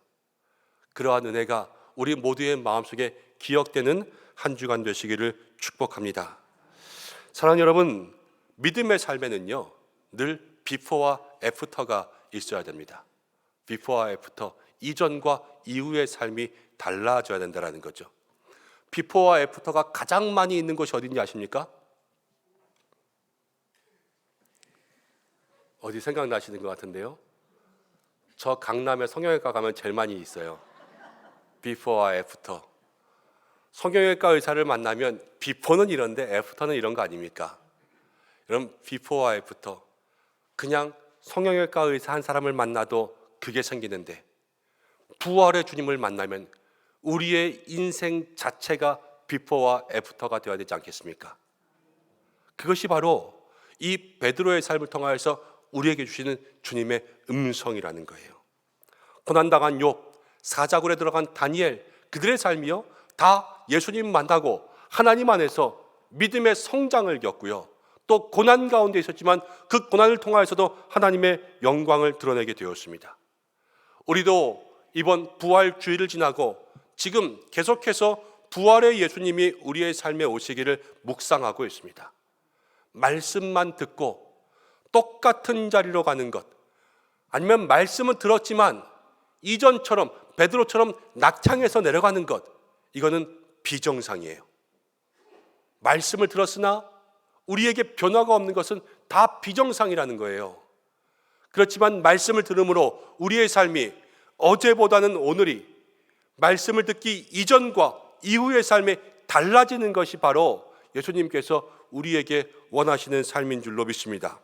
그러한 은혜가 우리 모두의 마음속에 기억되는 한 주간 되시기를 축복합니다. 사랑하는 여러분, 믿음의 삶에는요 늘 비포와 애프터가 있어야 됩니다. 비포와 애프터, 이전과 이후의 삶이 달라져야 된다는 거죠. 비포와 애프터가 가장 많이 있는 곳이 어딘지 아십니까? 어디 생각나시는 것 같은데요? 저 강남에 성형외과 가면 제일 많이 있어요. 비포와 애프터. 성형외과 의사를 만나면 비포는 이런데 애프터는 이런 거 아닙니까? 여러분, 비포와 애프터, 그냥 성형외과 의사 한 사람을 만나도 그게 생기는데 부활의 주님을 만나면 우리의 인생 자체가 비포와 애프터가 되어야 되지 않겠습니까? 그것이 바로 이 베드로의 삶을 통하여서 우리에게 주시는 주님의 음성이라는 거예요. 고난당한 욥, 사자굴에 들어간 다니엘, 그들의 삶이요 다 예수님 만나고 하나님 안에서 믿음의 성장을 겪고요, 또 고난 가운데 있었지만 그 고난을 통하여서도 하나님의 영광을 드러내게 되었습니다. 우리도 이번 부활 주일을 지나고 지금 계속해서 부활의 예수님이 우리의 삶에 오시기를 묵상하고 있습니다. 말씀만 듣고 똑같은 자리로 가는 것, 아니면 말씀은 들었지만 이전처럼 베드로처럼 낙창에서 내려가는 것, 이거는 비정상이에요. 말씀을 들었으나 우리에게 변화가 없는 것은 다 비정상이라는 거예요. 그렇지만 말씀을 들음으로 우리의 삶이 어제보다는 오늘이 말씀을 듣기 이전과 이후의 삶이 달라지는 것이 바로 예수님께서 우리에게 원하시는 삶인 줄로 믿습니다.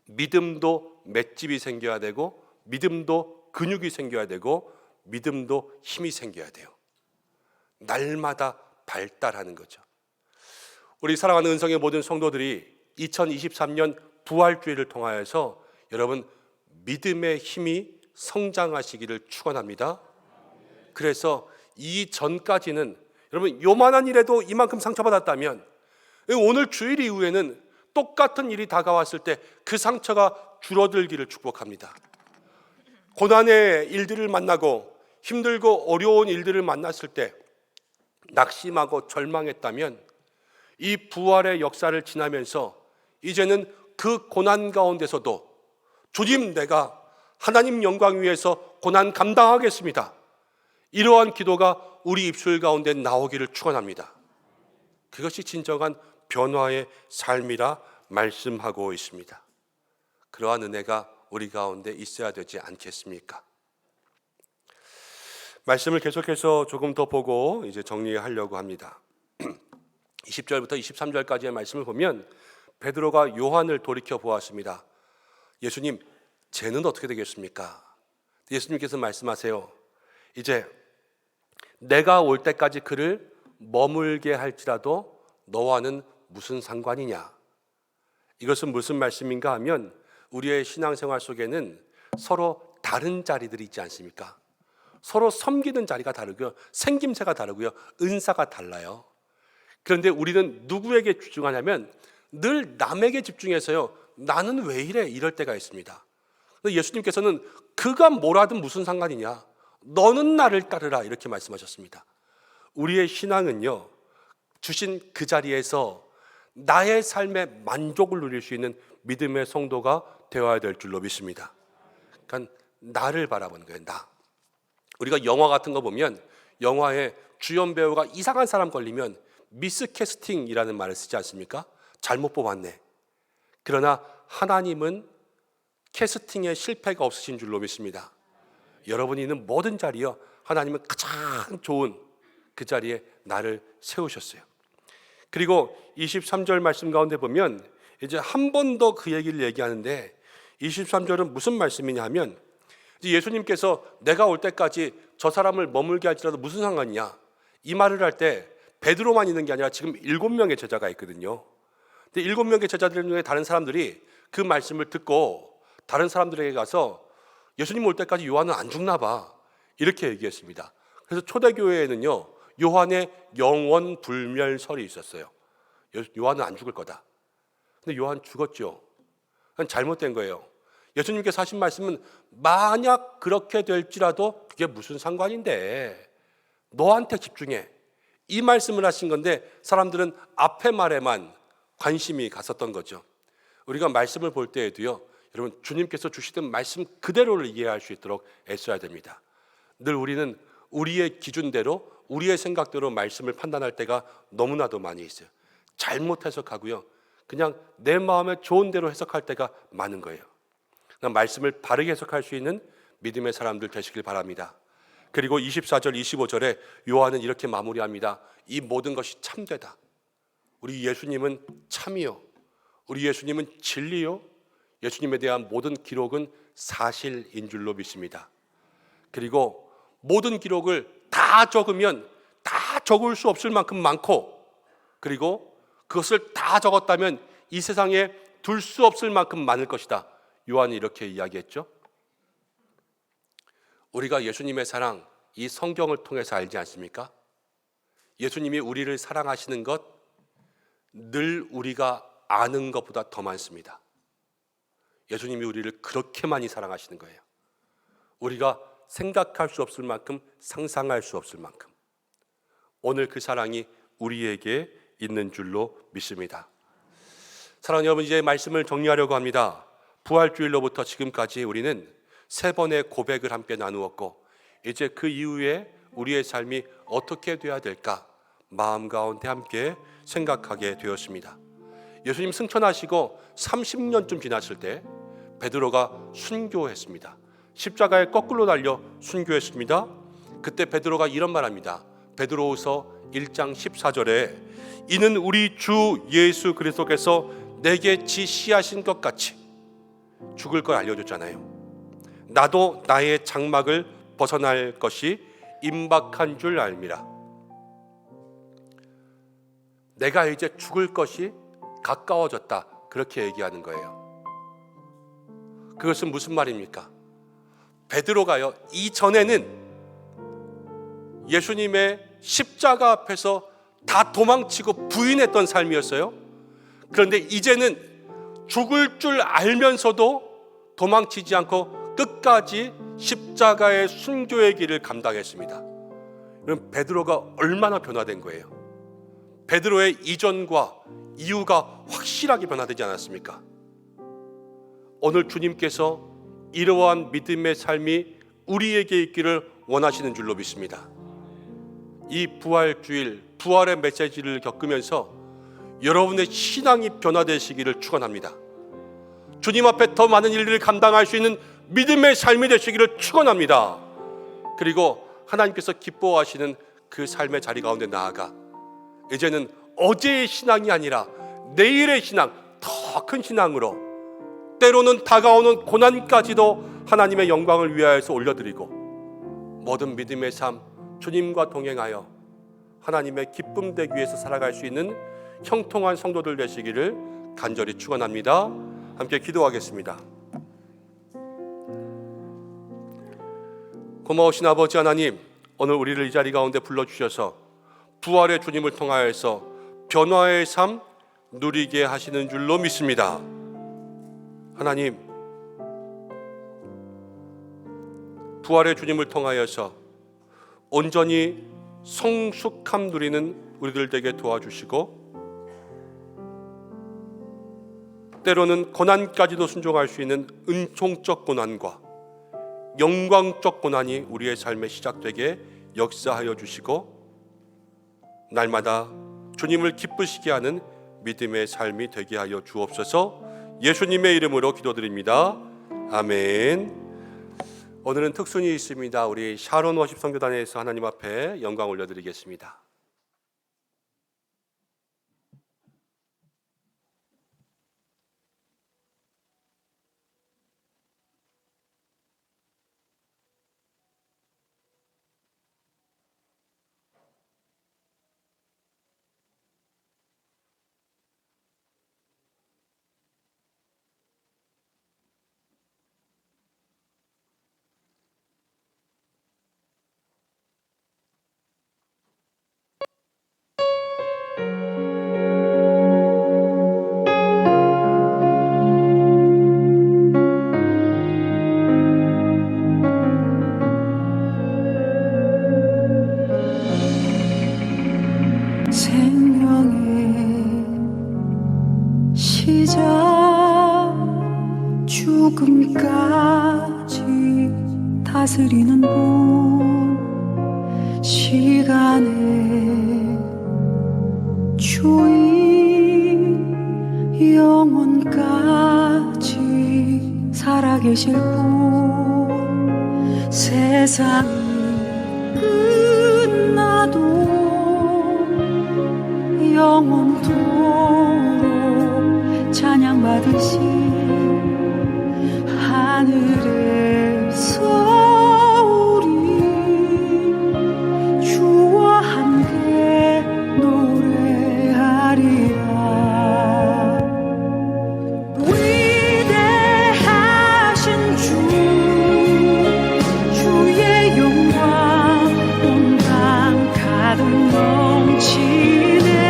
믿음도 맷집이 생겨야 되고, 믿음도 근육이 생겨야 되고, 믿음도 힘이 생겨야 돼요. 날마다 발달하는 거죠. 우리 사랑하는 은성의 모든 성도들이 2023년 부활주의를 통하여서 여러분 믿음의 힘이 성장하시기를 축원합니다. 그래서 이전까지는 여러분 요만한 일에도 이만큼 상처받았다면 오늘 주일 이후에는 똑같은 일이 다가왔을 때 그 상처가 줄어들기를 축복합니다. 고난의 일들을 만나고 힘들고 어려운 일들을 만났을 때 낙심하고 절망했다면 이 부활의 역사를 지나면서 이제는 그 고난 가운데서도 주님, 내가 하나님 영광 위해서 고난 감당하겠습니다, 이러한 기도가 우리 입술 가운데 나오기를 축원합니다. 그것이 진정한 변화의 삶이라 말씀하고 있습니다. 그러한 은혜가 우리 가운데 있어야 되지 않겠습니까? 말씀을 계속해서 조금 더 보고 이제 정리하려고 합니다. 20절부터 23절까지의 말씀을 보면 베드로가 요한을 돌이켜 보았습니다. 예수님, 쟤는 어떻게 되겠습니까? 예수님께서 말씀하세요. 이제 내가 올 때까지 그를 머물게 할지라도 너와는 무슨 상관이냐? 이것은 무슨 말씀인가 하면 우리의 신앙생활 속에는 서로 다른 자리들이 있지 않습니까? 서로 섬기는 자리가 다르고요, 생김새가 다르고요, 은사가 달라요. 그런데 우리는 누구에게 집중하냐면 늘 남에게 집중해서요, 나는 왜 이래? 이럴 때가 있습니다. 예수님께서는 그가 뭐라든 무슨 상관이냐, 너는 나를 따르라, 이렇게 말씀하셨습니다. 우리의 신앙은요, 주신 그 자리에서 나의 삶의 만족을 누릴 수 있는 믿음의 성도가 되어야 될 줄로 믿습니다. 그러니까 나를 바라보는 거예요. 나. 우리가 영화 같은 거 보면 영화에 주연 배우가 이상한 사람 걸리면 미스캐스팅이라는 말을 쓰지 않습니까? 잘못 뽑았네. 그러나 하나님은 캐스팅에 실패가 없으신 줄로 믿습니다. 여러분이 있는 모든 자리요, 하나님은 가장 좋은 그 자리에 나를 세우셨어요. 그리고 23절 말씀 가운데 보면 이제 한 번 더 그 얘기를 얘기하는데 23절은 무슨 말씀이냐 하면 예수님께서 내가 올 때까지 저 사람을 머물게 할지라도 무슨 상관이냐, 이 말을 할 때 베드로만 있는 게 아니라 지금 7명의 제자가 있거든요. 근데 7명의 제자들 중에 다른 사람들이 그 말씀을 듣고 다른 사람들에게 가서 예수님 올 때까지 요한은 안 죽나 봐, 이렇게 얘기했습니다. 그래서 초대교회에는요, 요한의 영원 불멸설이 있었어요. 요한은 안 죽을 거다. 근데 요한 죽었죠. 그건 잘못된 거예요. 예수님께서 하신 말씀은 만약 그렇게 될지라도 그게 무슨 상관인데, 너한테 집중해, 이 말씀을 하신 건데 사람들은 앞에 말에만 관심이 갔었던 거죠. 우리가 말씀을 볼 때에도요, 여러분, 주님께서 주시던 말씀 그대로를 이해할 수 있도록 애써야 됩니다. 늘 우리는 우리의 기준대로, 우리의 생각대로 말씀을 판단할 때가 너무나도 많이 있어요. 잘못 해석하고요, 그냥 내 마음에 좋은 대로 해석할 때가 많은 거예요. 말씀을 바르게 해석할 수 있는 믿음의 사람들 되시길 바랍니다. 그리고 24절 25절에 요한은 이렇게 마무리합니다. 이 모든 것이 참되다. 우리 예수님은 참이요, 우리 예수님은 진리요, 예수님에 대한 모든 기록은 사실인 줄로 믿습니다. 그리고 모든 기록을 다 적으면 다 적을 수 없을 만큼 많고, 그리고 그것을 다 적었다면 이 세상에 둘 수 없을 만큼 많을 것이다. 요한이 이렇게 이야기했죠. 우리가 예수님의 사랑, 이 성경을 통해서 알지 않습니까? 예수님이 우리를 사랑하시는 것 늘 우리가 아는 것보다 더 많습니다. 예수님이 우리를 그렇게 많이 사랑하시는 거예요. 우리가 생각할 수 없을 만큼, 상상할 수 없을 만큼 오늘 그 사랑이 우리에게 있는 줄로 믿습니다. 사랑하는 여러분, 이제 말씀을 정리하려고 합니다. 부활주일로부터 지금까지 우리는 3번의 고백을 함께 나누었고, 이제 그 이후에 우리의 삶이 어떻게 되어야 될까 마음 가운데 함께 생각하게 되었습니다. 예수님 승천하시고 30년쯤 지났을 때 베드로가 순교했습니다. 십자가에 거꾸로 달려 순교했습니다. 그때 베드로가 이런 말합니다. 베드로후서 1장 14절에 이는 우리 주 예수 그리스도께서 내게 지시하신 것 같이 죽을 걸 알려줬잖아요. 나도 나의 장막을 벗어날 것이 임박한 줄 알미라. 내가 이제 죽을 것이 가까워졌다, 그렇게 얘기하는 거예요. 그것은 무슨 말입니까? 베드로가요, 이전에는 예수님의 십자가 앞에서 다 도망치고 부인했던 삶이었어요. 그런데 이제는 죽을 줄 알면서도 도망치지 않고 끝까지 십자가의 순교의 길을 감당했습니다. 그럼 베드로가 얼마나 변화된 거예요? 베드로의 이전과 이후가 확실하게 변화되지 않았습니까? 오늘 주님께서 이러한 믿음의 삶이 우리에게 있기를 원하시는 줄로 믿습니다. 이 부활주일, 부활의 메시지를 겪으면서 여러분의 신앙이 변화되시기를 축원합니다. 주님 앞에 더 많은 일들을 감당할 수 있는 믿음의 삶이 되시기를 축원합니다. 그리고 하나님께서 기뻐하시는 그 삶의 자리 가운데 나아가 이제는 어제의 신앙이 아니라 내일의 신앙, 더 큰 신앙으로 때로는 다가오는 고난까지도 하나님의 영광을 위하여서 올려드리고 모든 믿음의 삶 주님과 동행하여 하나님의 기쁨 되기 위해서 살아갈 수 있는 형통한 성도들 되시기를 간절히 축원합니다. 함께 기도하겠습니다. 고마우신 아버지 하나님, 오늘 우리를 이 자리 가운데 불러주셔서 부활의 주님을 통하여서 변화의 삶 누리게 하시는 줄로 믿습니다. 하나님, 부활의 주님을 통하여서 온전히 성숙함 누리는 우리들 되게 도와주시고 때로는 고난까지도 순종할 수 있는 은총적 고난과 영광적 고난이 우리의 삶에 시작되게 역사하여 주시고 날마다 주님을 기쁘시게 하는 믿음의 삶이 되게 하여 주옵소서. 예수님의 이름으로 기도드립니다. 아멘. 오늘은 특순이 있습니다. 우리 샤론 워십 선교단에서 하나님 앞에 영광 올려드리겠습니다. 죽음까지 다스리는 분, 시간의 주인, 영원까지 살아계실 분, 세상이 끝나도 영원토록 찬양받으신 하늘에서 우리 주와 함께 노래하리라. 위대하신 주, 주의 영광 온 땅 가득 넘치네.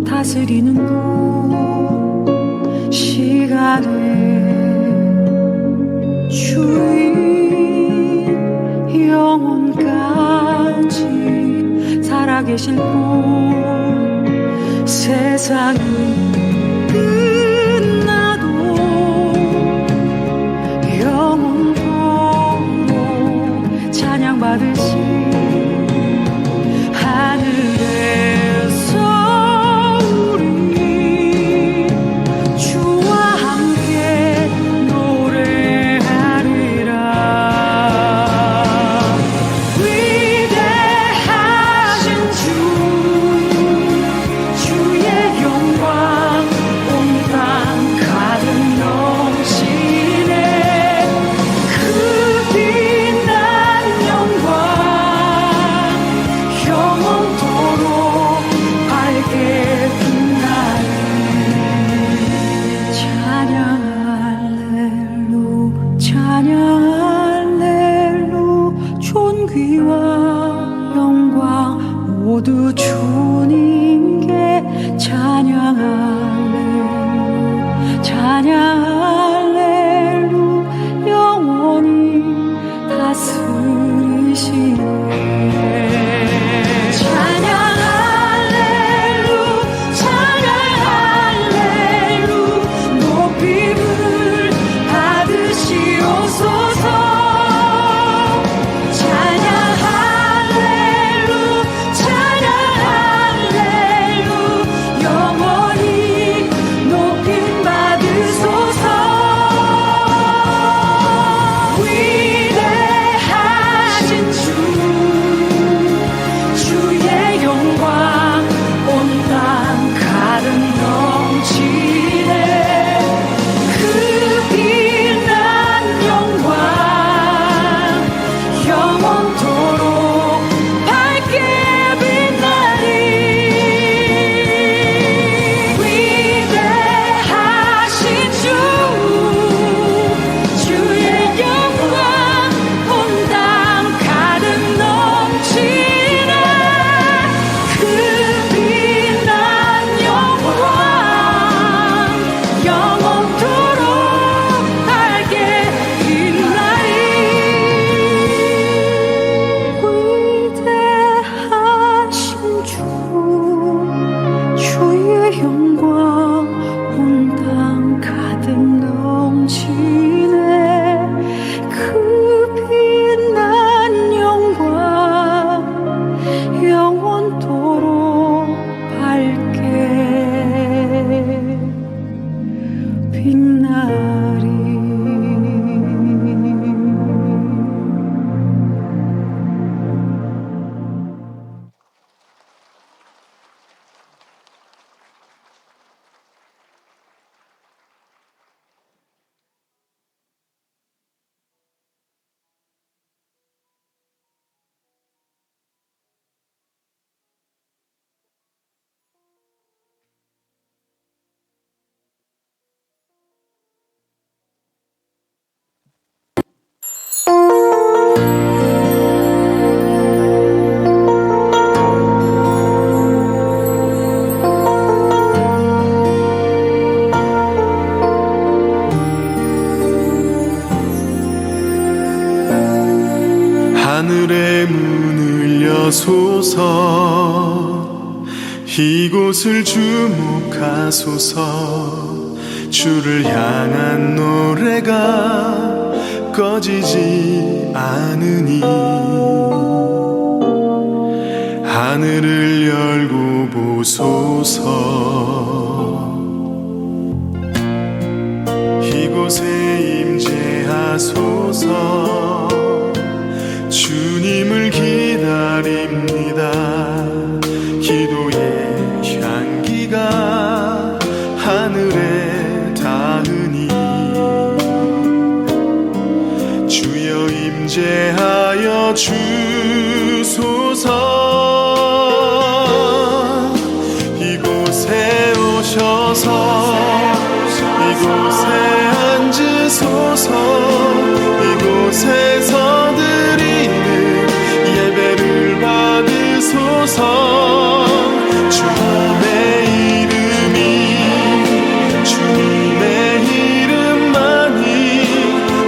다스리는 분, 시간의 주인, 영원까지 살아계실 분, 세상이 끝나도 영원토록 찬양받으신 하늘에서 주의 영광 빛나리. 하늘의 문을 여소서 이곳을 주목하소서 주를 향한 노래가 꺼지지 않으니 하늘을 열고 보소서 이곳에 임재하소서 주님을 기다립니다. 기도의 향기가 하늘에 닿으니 주여 임재하여 주소서. 이곳에 오셔서 이곳에 앉으소서. 이곳에서 드리는 예배를 받으소서. 주님의 이름이 주님의 이름만이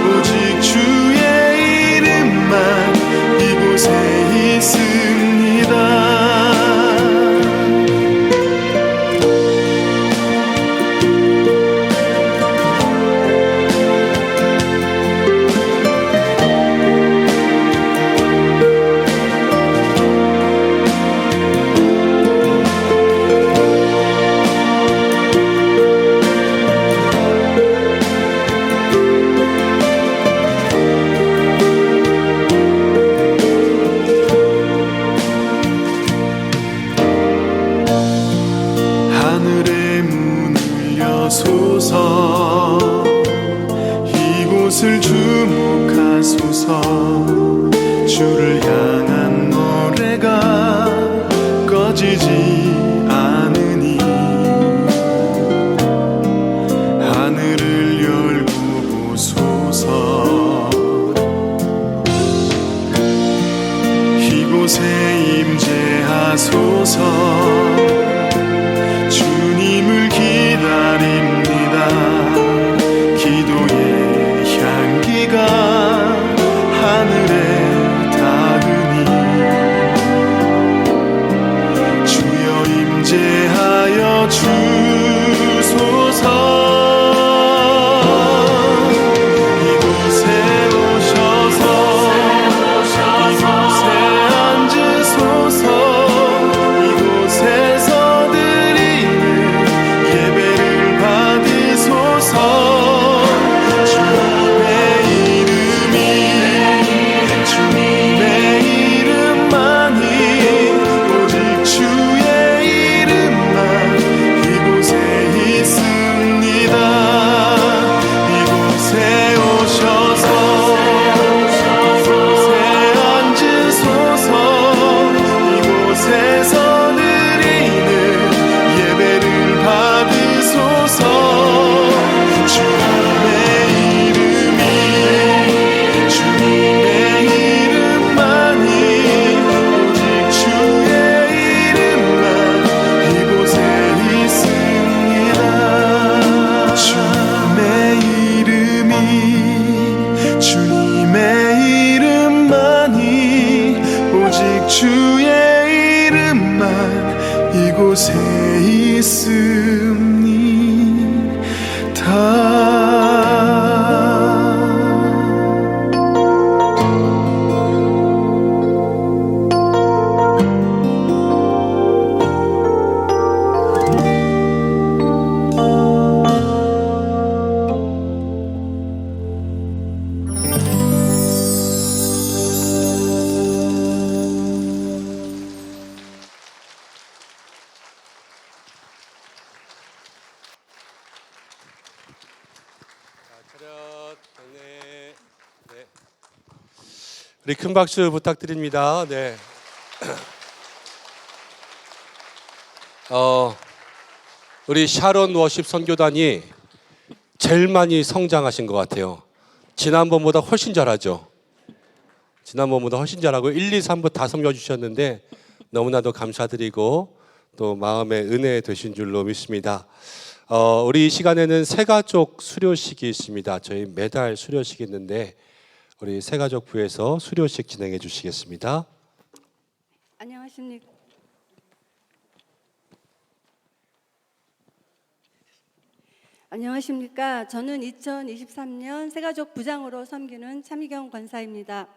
오직 주의 이름만 이곳에 있습니다. 하늘의 문을 여소서 이곳을 주목하소서 주를 향한 노래가 꺼지지 않으니 하늘을 열고 보소서. 이곳에 임재하소서. 주님을 기다립니다. 기도의 향기가 하늘에 닿으니 차렷. 네. 네. 우리 큰 박수 부탁드립니다. 네. 우리 샤론 워십 선교단이 제일 많이 성장하신 것 같아요. 지난번보다 훨씬 잘하죠. 지난번보다 훨씬 잘하고 1, 2, 3부 다 섬겨주셨는데 너무나도 감사드리고 또 마음의 은혜 되신 줄로 믿습니다. 우리 이 시간에는 새가족 수료식이 있습니다. 저희 매달 수료식이 있는데 우리 새가족부에서 수료식 진행해 주시겠습니다. 안녕하십니까. 안녕하십니까. 저는 2023년 새가족 부장으로 섬기는 차미경 권사입니다.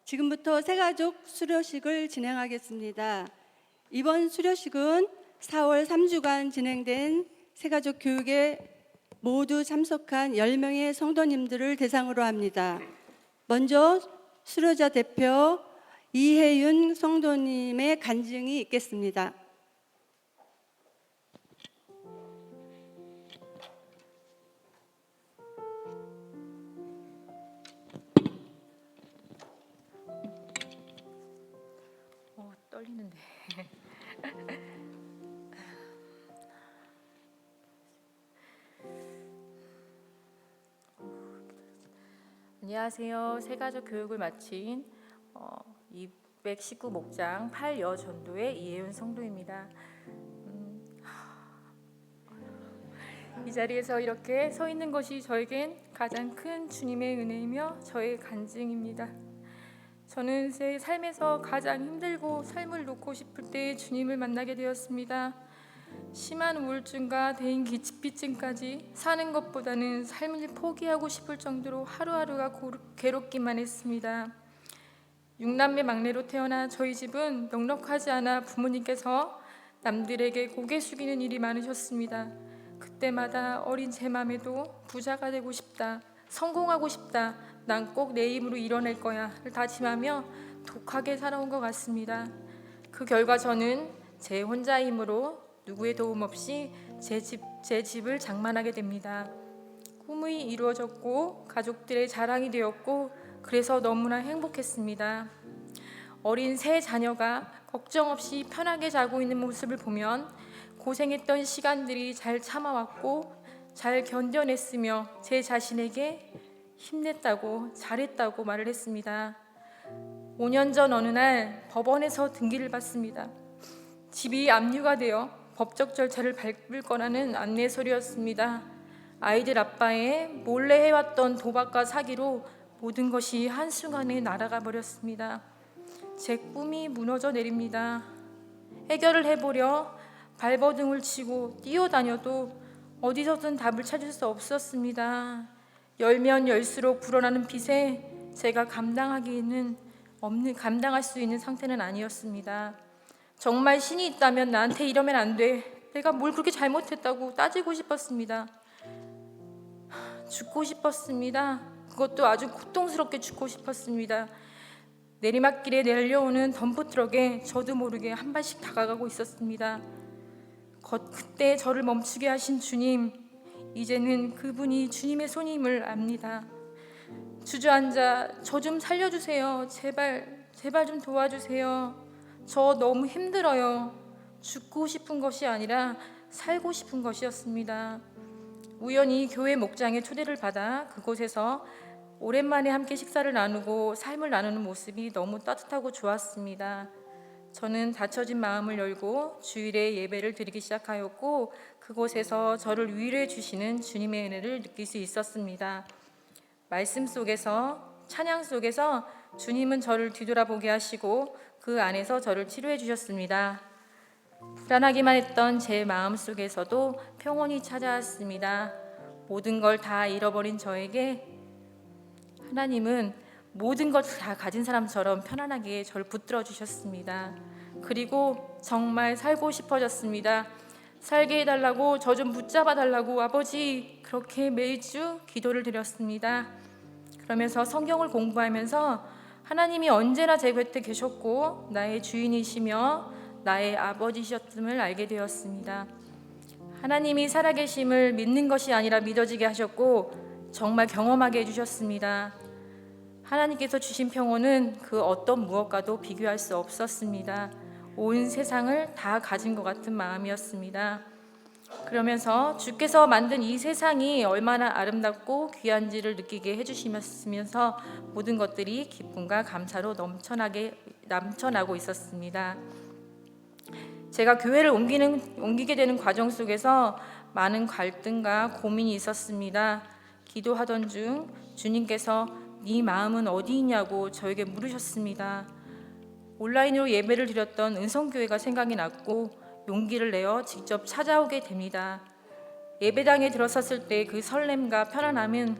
지금부터 새가족 수료식을 진행하겠습니다. 이번 수료식은 4월 3주간 진행된 새가족 교육에 모두 참석한 10명의 성도님들을 대상으로 합니다. 먼저 수료자 대표 이혜윤 성도님의 간증이 있겠습니다. 떨리는데. 안녕하세요. 새가족 교육을 마친 219 목장 8여 전도의 이혜윤 성도입니다. 이 자리에서 이렇게 서 있는 것이 저에겐 가장 큰 주님의 은혜이며 저의 간증입니다. 저는 제 삶에서 가장 힘들고 삶을 놓고 싶을 때 주님을 만나게 되었습니다. 심한 우울증과 대인 기피증까지 사는 것보다는 삶을 포기하고 싶을 정도로 하루하루가 괴롭기만 했습니다. 6남매 막내로 태어나 저희 집은 넉넉하지 않아 부모님께서 남들에게 고개 숙이는 일이 많으셨습니다. 그때마다 어린 제 맘에도 부자가 되고 싶다, 성공하고 싶다, 난 꼭 내 힘으로 이뤄낼 거야를 다짐하며 독하게 살아온 것 같습니다. 그 결과 저는 제 혼자 힘으로 누구의 도움 없이 제 집을 장만하게 됩니다. 꿈이 이루어졌고 가족들의 자랑이 되었고 그래서 너무나 행복했습니다. 어린 세 자녀가 걱정 없이 편하게 자고 있는 모습을 보면 고생했던 시간들이 잘 참아왔고 잘 견뎌냈으며 제 자신에게 힘냈다고 잘했다고 말을 했습니다. 5년 전 어느 날 법원에서 등기를 받습니다. 집이 압류가 되어 법적 절차를 밟을 거라는 안내서류였습니다. 아이들 아빠의 몰래 해왔던 도박과 사기로 모든 것이 한순간에 날아가 버렸습니다. 제 꿈이 무너져 내립니다. 해결을 해보려 발버둥을 치고 뛰어다녀도 어디서든 답을 찾을 수 없었습니다. 열면 열수록 불어나는 빚에 제가 감당할 수 있는 상태는 아니었습니다. 정말 신이 있다면 나한테 이러면 안 돼. 내가 뭘 그렇게 잘못했다고 따지고 싶었습니다. 죽고 싶었습니다. 그것도 아주 고통스럽게 죽고 싶었습니다. 내리막길에 내려오는 덤프트럭에 저도 모르게 한 발씩 다가가고 있었습니다. 그때 저를 멈추게 하신 주님, 이제는 그분이 주님의 손임을 압니다. 주저앉아 저 좀 살려주세요. 제발 좀 도와주세요. 저 너무 힘들어요. 죽고 싶은 것이 아니라 살고 싶은 것이었습니다. 우연히 교회 목장에 초대를 받아 그곳에서 오랜만에 함께 식사를 나누고 삶을 나누는 모습이 너무 따뜻하고 좋았습니다. 저는 닫혀진 마음을 열고 주일에 예배를 드리기 시작하였고 그곳에서 저를 위로해 주시는 주님의 은혜를 느낄 수 있었습니다. 말씀 속에서, 찬양 속에서 주님은 저를 뒤돌아보게 하시고 그 안에서 저를 치료해 주셨습니다. 불안하기만 했던 제 마음 속에서도 평온이 찾아왔습니다. 모든 걸 다 잃어버린 저에게 하나님은 모든 것 다 가진 사람처럼 편안하게 저를 붙들어 주셨습니다. 그리고 정말 살고 싶어졌습니다. 살게 해달라고, 저 좀 붙잡아 달라고 아버지 그렇게 매주 기도를 드렸습니다. 그러면서 성경을 공부하면서 하나님이 언제나 제 곁에 계셨고 나의 주인이시며 나의 아버지셨음을 알게 되었습니다. 하나님이 살아계심을 믿는 것이 아니라 믿어지게 하셨고 정말 경험하게 해주셨습니다. 하나님께서 주신 평온은 그 어떤 무엇과도 비교할 수 없었습니다. 온 세상을 다 가진 것 같은 마음이었습니다. 그러면서 주께서 만든 이 세상이 얼마나 아름답고 귀한지를 느끼게 해주시면서 모든 것들이 기쁨과 감사로 넘쳐나고 있었습니다. 제가 교회를 옮기게 되는 과정 속에서 많은 갈등과 고민이 있었습니다. 기도하던 중 주님께서 네 마음은 어디 있냐고 저에게 물으셨습니다. 온라인으로 예배를 드렸던 은성교회가 생각이 났고 용기를 내어 직접 찾아오게 됩니다. 예배당에 들어섰을 때 그 설렘과 편안함은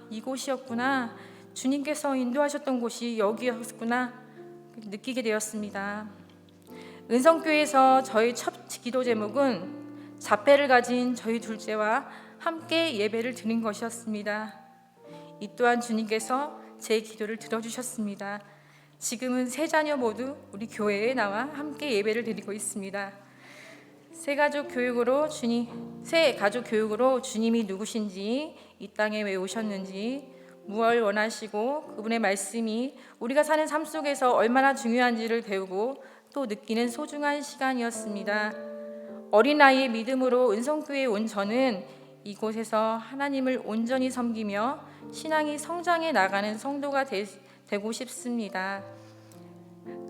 이곳이었구나, 주님께서 인도하셨던 곳이 여기였구나 느끼게 되었습니다. 은성교회에서 저희 첫 기도 제목은 자폐를 가진 저희 둘째와 함께 예배를 드린 것이었습니다. 이 또한 주님께서 제 기도를 들어주셨습니다. 지금은 세 자녀 모두 우리 교회에 나와 함께 예배를 드리고 있습니다. 새 가족 교육으로 주님이 누구신지, 이 땅에 왜 오셨는지, 무엇을 원하시고 그분의 말씀이 우리가 사는 삶 속에서 얼마나 중요한지를 배우고 또 느끼는 소중한 시간이었습니다. 어린아이의 믿음으로 은성교회에 온 저는 이곳에서 하나님을 온전히 섬기며 신앙이 성장해 나가는 성도가 되고 싶습니다.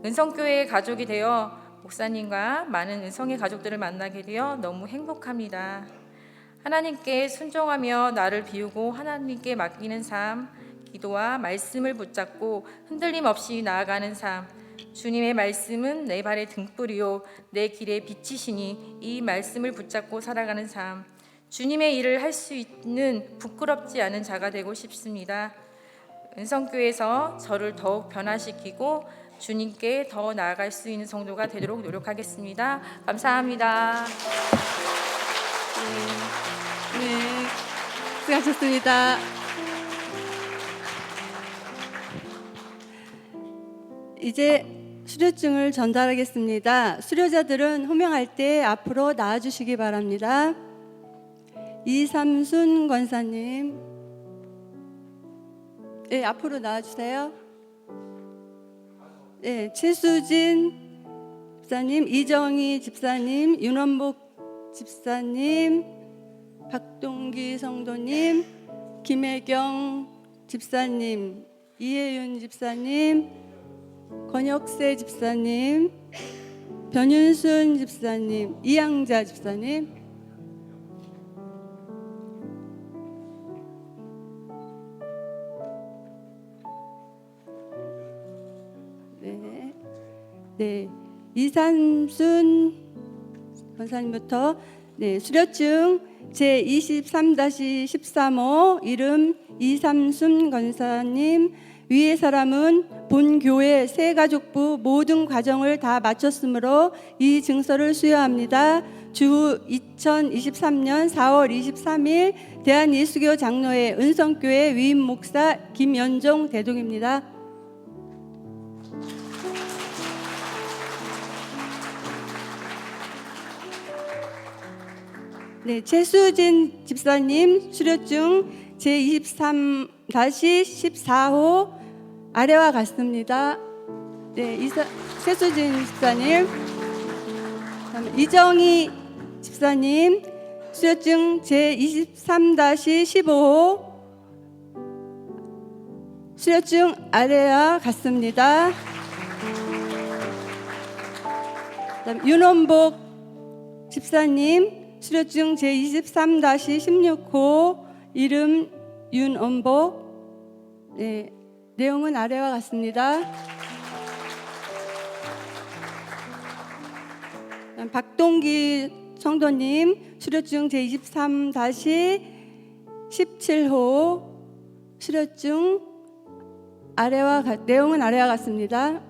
은성교회의 가족이 되어 목사님과 많은 은성의 가족들을 만나게 되어 너무 행복합니다. 하나님께 순종하며 나를 비우고 하나님께 맡기는 삶, 기도와 말씀을 붙잡고 흔들림 없이 나아가는 삶, 주님의 말씀은 내 발의 등불이요 내 길의 빛이시니 이 말씀을 붙잡고 살아가는 삶, 주님의 일을 할 수 있는 부끄럽지 않은 자가 되고 싶습니다. 은성교회에서 저를 더욱 변화시키고 주님께 더 나아갈 수 있는 성도가 되도록 노력하겠습니다. 감사합니다. 네, 수고하셨습니다. 이제 수료증을 전달하겠습니다. 수료자들은 호명할 때 앞으로 나와주시기 바랍니다. 이삼순 권사님, 네, 앞으로 나와주세요. 네, 최수진 집사님, 이정희 집사님, 윤원복 집사님, 박동기 성도님, 김혜경 집사님, 이혜윤 집사님, 권혁세 집사님, 변윤순 집사님, 이양자 집사님, 네, 이삼순 권사님부터 수료증 제23-13호 이름 이삼순 권사님, 위의 사람은 본 교회 새가족부 모든 과정을 다 마쳤으므로 이 증서를 수여합니다. 주 2023년 4월 23일 대한예수교 장로회 은성교회 위임 목사 김연종 대동입니다. 네, 최수진 집사님 수료증 제23-14호 아래와 같습니다. 네, 최수진 집사님, 이정희 집사님 수료증 제23-15호 수료증 아래와 같습니다. 윤원복 집사님 수료증 제23-16호 이름 윤원복, 네, 내용은 아래와 같습니다. 박동기 성도님 수료증 제23-17호 수료증 내용은 아래와 같습니다.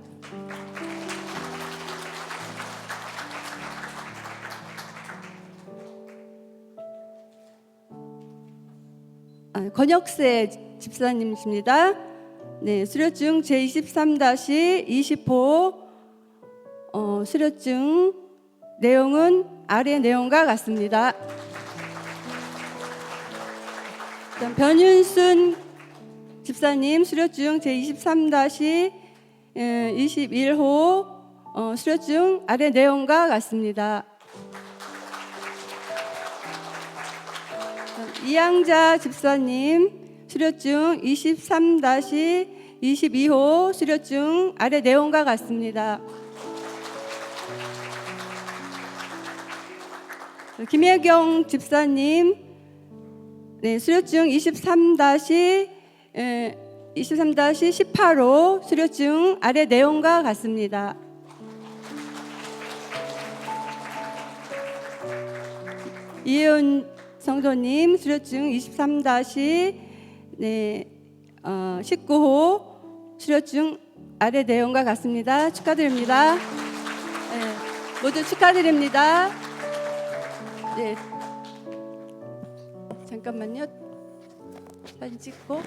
권혁세 집사님이십니다. 네, 수료증 제23-20호 수료증 내용은 아래 내용과 같습니다. 변윤순 집사님 수료증 제23-21호 수료증 아래 내용과 같습니다. 이양자 집사님 수료증 23-22호 수료증 아래 내용과 같습니다. 김혜경 집사님 수료증 23-18호 수료증 아래 내용과 같습니다. 이혜원 성도님 수료증 23-19호 수료증 아래 내용과 같습니다. 축하드립니다. 모두 축하드립니다. 네, 잠깐만요. 사진 찍고.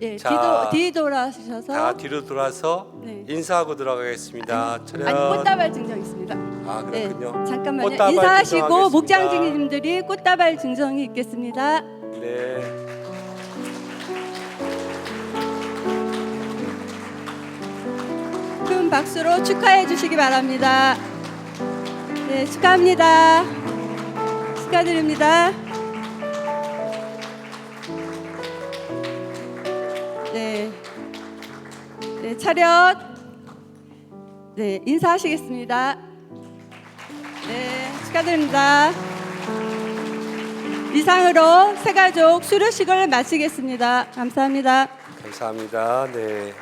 예, 자, 뒤돌아서셔서. 다 뒤로 돌아서 네. 인사하고 들어가겠습니다. 차렷. 아니, 꽃다발 증정 있습니다. 아, 그렇군요. 잠깐만요. 꽃다발 인사하시고 증정하겠습니다. 목장증인님들이 꽃다발 증정이 있겠습니다. 네. 큰 박수로 축하해 주시기 바랍니다. 네, 축하합니다. 축하드립니다. 네, 네, 차렷. 네, 인사하시겠습니다. 네, 축하드립니다. 이상으로 새가족 수료식을 마치겠습니다. 감사합니다. 감사합니다. 네.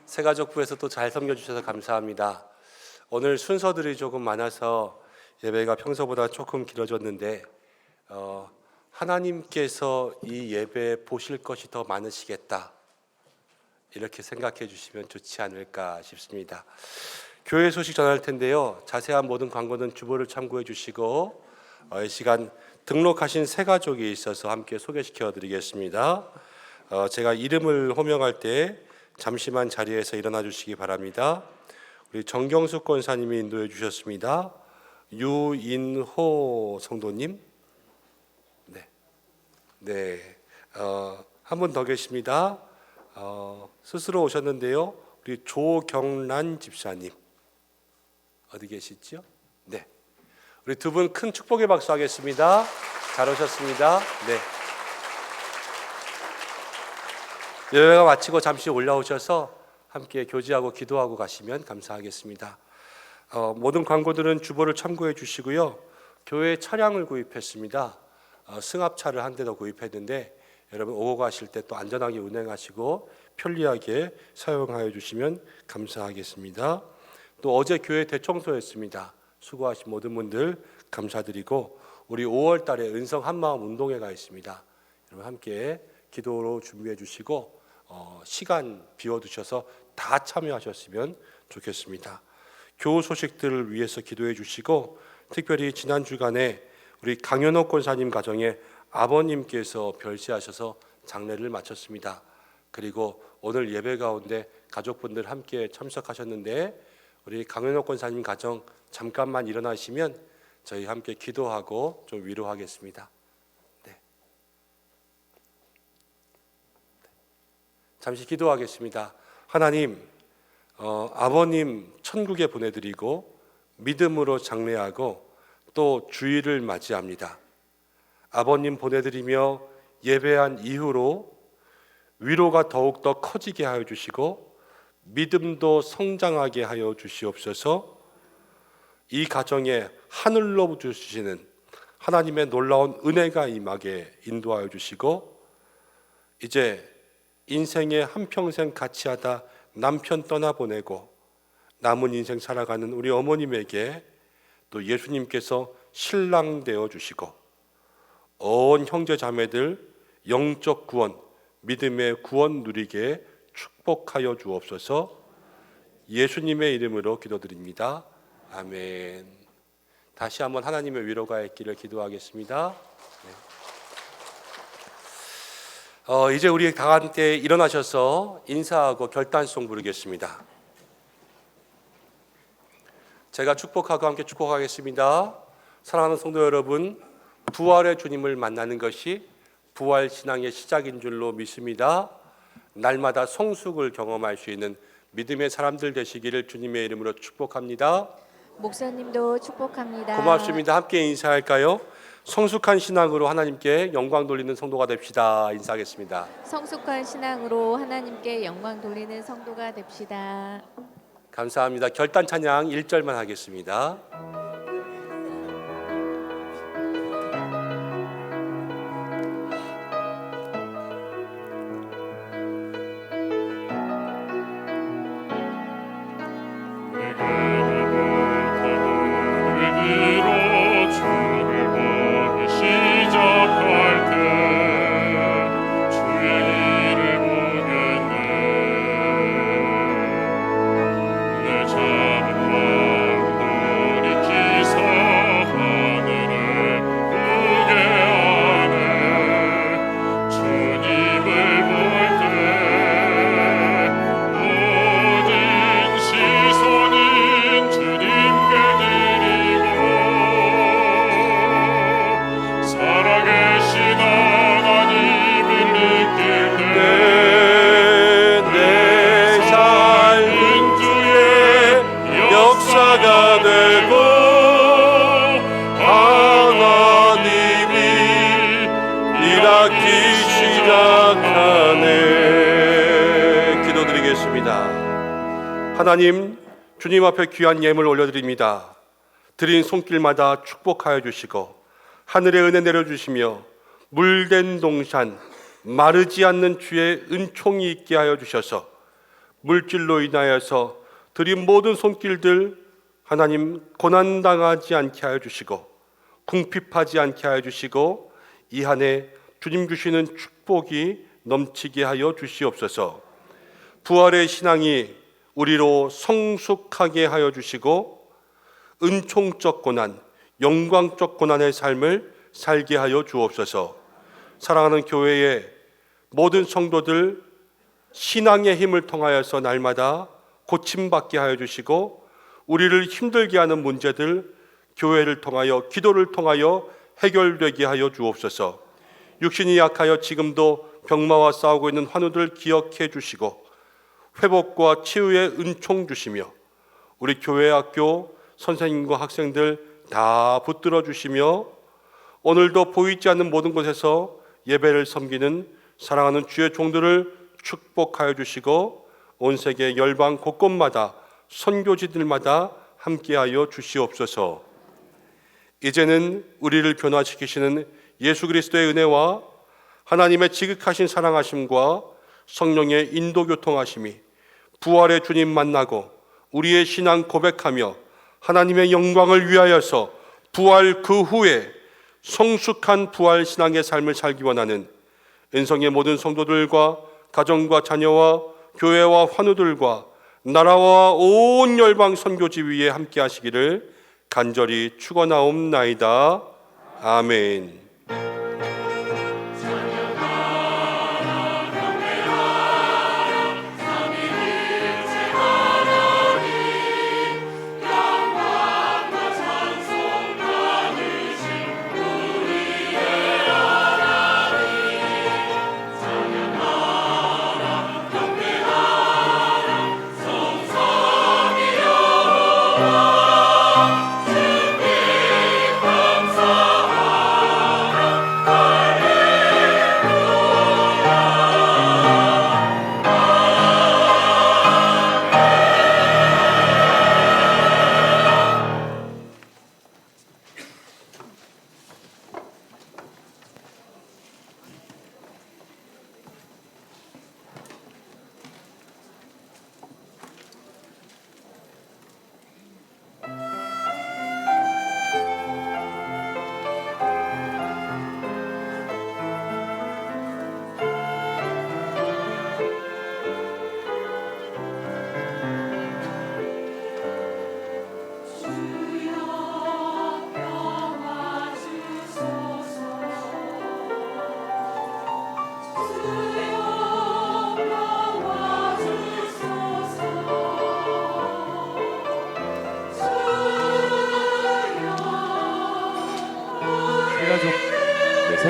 새가족부에서 또 잘 섬겨주셔서 감사합니다. 오늘 순서들이 조금 많아서 예배가 평소보다 조금 길어졌는데 하나님께서 이 예배 보실 것이 더 많으시겠다 이렇게 생각해 주시면 좋지 않을까 싶습니다. 교회 소식 전할 텐데요. 자세한 모든 광고는 주보를 참고해 주시고 이 시간 등록하신 새가족이 있어서 함께 소개시켜 드리겠습니다. 제가 이름을 호명할 때 잠시만 자리에서 일어나 주시기 바랍니다. 우리 정경숙 권사님이 인도해 주셨습니다. 유인호 성도님, 네, 한 분 더 계십니다. 스스로 오셨는데요. 우리 조경란 집사님 어디 계시죠? 네, 우리 두 분 큰 축복의 박수 하겠습니다. 잘 오셨습니다. 네. 예배가 마치고 잠시 올라오셔서 함께 교제하고 기도하고 가시면 감사하겠습니다. 모든 광고들은 주보를 참고해 주시고요. 교회 차량을 구입했습니다. 승합차를 한 대 더 구입했는데 여러분 오고 가실 때 또 안전하게 운행하시고 편리하게 사용하여 주시면 감사하겠습니다. 또 어제 교회 대청소했습니다. 수고하신 모든 분들 감사드리고 우리 5월 달에 은성 한마음 운동회가 있습니다. 여러분 함께 기도로 준비해 주시고 시간 비워두셔서 다 참여하셨으면 좋겠습니다. 교우 소식들을 위해서 기도해 주시고 특별히 지난 주간에 우리 강현옥 권사님 가정에 아버님께서 별세하셔서 장례를 마쳤습니다. 그리고 오늘 예배 가운데 가족분들 함께 참석하셨는데 우리 강현옥 권사님 가정 잠깐만 일어나시면 저희 함께 기도하고 좀 위로하겠습니다. 네. 잠시 기도하겠습니다. 하나님, 아버님 천국에 보내드리고 믿음으로 장례하고 또 주일을 맞이합니다. 아버님 보내드리며 예배한 이후로 위로가 더욱더 커지게 하여 주시고 믿음도 성장하게 하여 주시옵소서. 이 가정에 하늘로 주시는 하나님의 놀라운 은혜가 임하게 인도하여 주시고 이제 인생의 한평생 같이 하다 남편 떠나보내고 남은 인생 살아가는 우리 어머님에게 또 예수님께서 신랑 되어 주시고 온 형제 자매들 영적 구원, 믿음의 구원 누리게 축복하여 주옵소서. 예수님의 이름으로 기도드립니다. 아멘. 다시 한번 하나님의 위로가 있기를 기도하겠습니다. 네. 이제 우리 다 함께 일어나셔서 인사하고 결단송 부르겠습니다. 제가 축복하고 함께 축복하겠습니다. 사랑하는 성도 여러분, 부활의 주님을 만나는 것이 부활 신앙의 시작인 줄로 믿습니다. 날마다 성숙을 경험할 수 있는 믿음의 사람들 되시기를 주님의 이름으로 축복합니다. 목사님도 축복합니다. 고맙습니다. 함께 인사할까요? 성숙한 신앙으로 하나님께 영광 돌리는 성도가 됩시다. 인사하겠습니다. 성숙한 신앙으로 하나님께 영광 돌리는 성도가 됩시다. 감사합니다. 결단 찬양 1절만 하겠습니다. 하나님, 주님 앞에 귀한 예물 올려드립니다. 드린 손길마다 축복하여 주시고 하늘의 은혜 내려주시며 물된 동산, 마르지 않는 주의 은총이 있게 하여 주셔서 물질로 인하여서 드린 모든 손길들 하나님 고난당하지 않게 하여 주시고 궁핍하지 않게 하여 주시고 이 한 해 주님 주시는 축복이 넘치게 하여 주시옵소서. 부활의 신앙이 우리로 성숙하게 하여 주시고 은총적 고난, 영광적 고난의 삶을 살게 하여 주옵소서. 사랑하는 교회의 모든 성도들 신앙의 힘을 통하여서 날마다 고침받게 하여 주시고 우리를 힘들게 하는 문제들 교회를 통하여 기도를 통하여 해결되게 하여 주옵소서. 육신이 약하여 지금도 병마와 싸우고 있는 환우들 기억해 주시고 회복과 치유의 은총 주시며 우리 교회 학교 선생님과 학생들 다 붙들어 주시며 오늘도 보이지 않는 모든 곳에서 예배를 섬기는 사랑하는 주의 종들을 축복하여 주시고 온 세계 열방 곳곳마다 선교지들마다 함께하여 주시옵소서. 이제는 우리를 변화시키시는 예수 그리스도의 은혜와 하나님의 지극하신 사랑하심과 성령의 인도 교통하심이 부활의 주님 만나고 우리의 신앙 고백하며 하나님의 영광을 위하여서 부활 그 후에 성숙한 부활 신앙의 삶을 살기 원하는 은성의 모든 성도들과 가정과 자녀와 교회와 환우들과 나라와 온 열방 선교지 위에 함께 하시기를 간절히 축원하옵나이다. 아멘.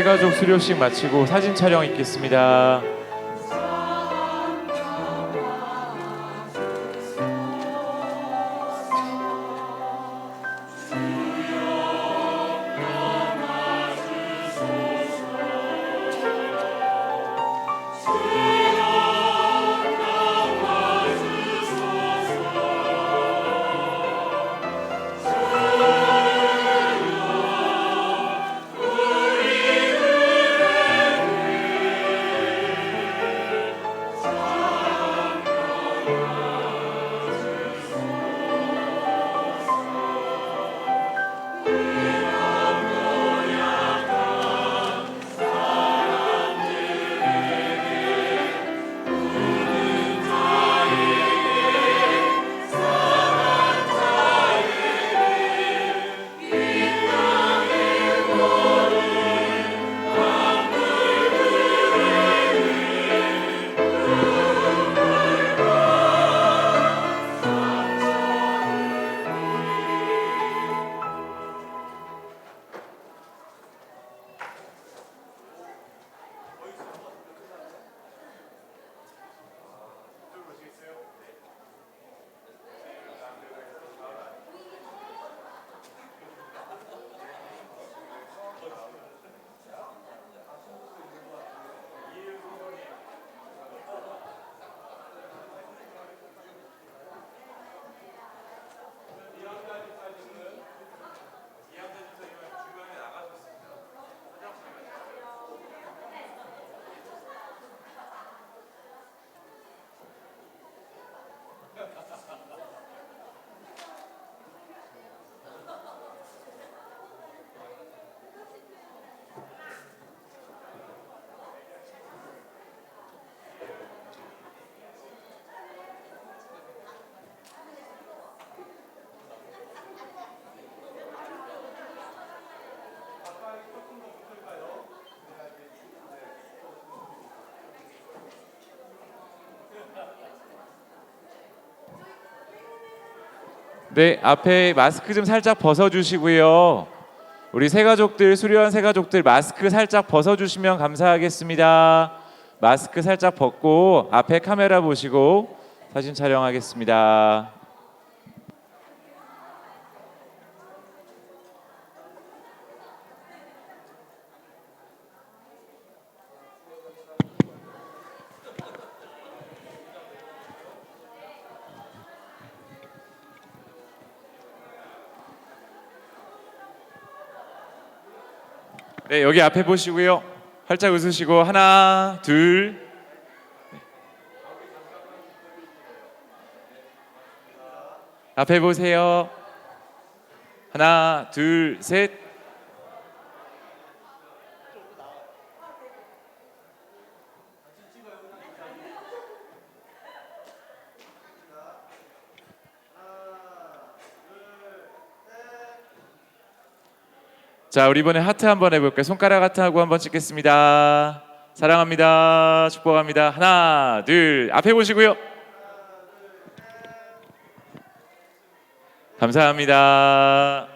새가족 수료식 마치고 사진 촬영 있겠습니다. 네, 앞에 마스크 좀 살짝 벗어주시고요. 우리 새가족들, 수료한 새가족들 마스크 살짝 벗어주시면 감사하겠습니다. 마스크 살짝 벗고 앞에 카메라 보시고 사진 촬영하겠습니다. 네, 여기 앞에 보시고요. 활짝 웃으시고 하나, 둘. 앞에 보세요. 하나, 둘, 셋. 자, 우리 이번에 하트 한번 해볼까요? 손가락 하트 하고 한번 찍겠습니다. 사랑합니다. 축복합니다. 하나, 둘. 앞에 보시고요. 감사합니다.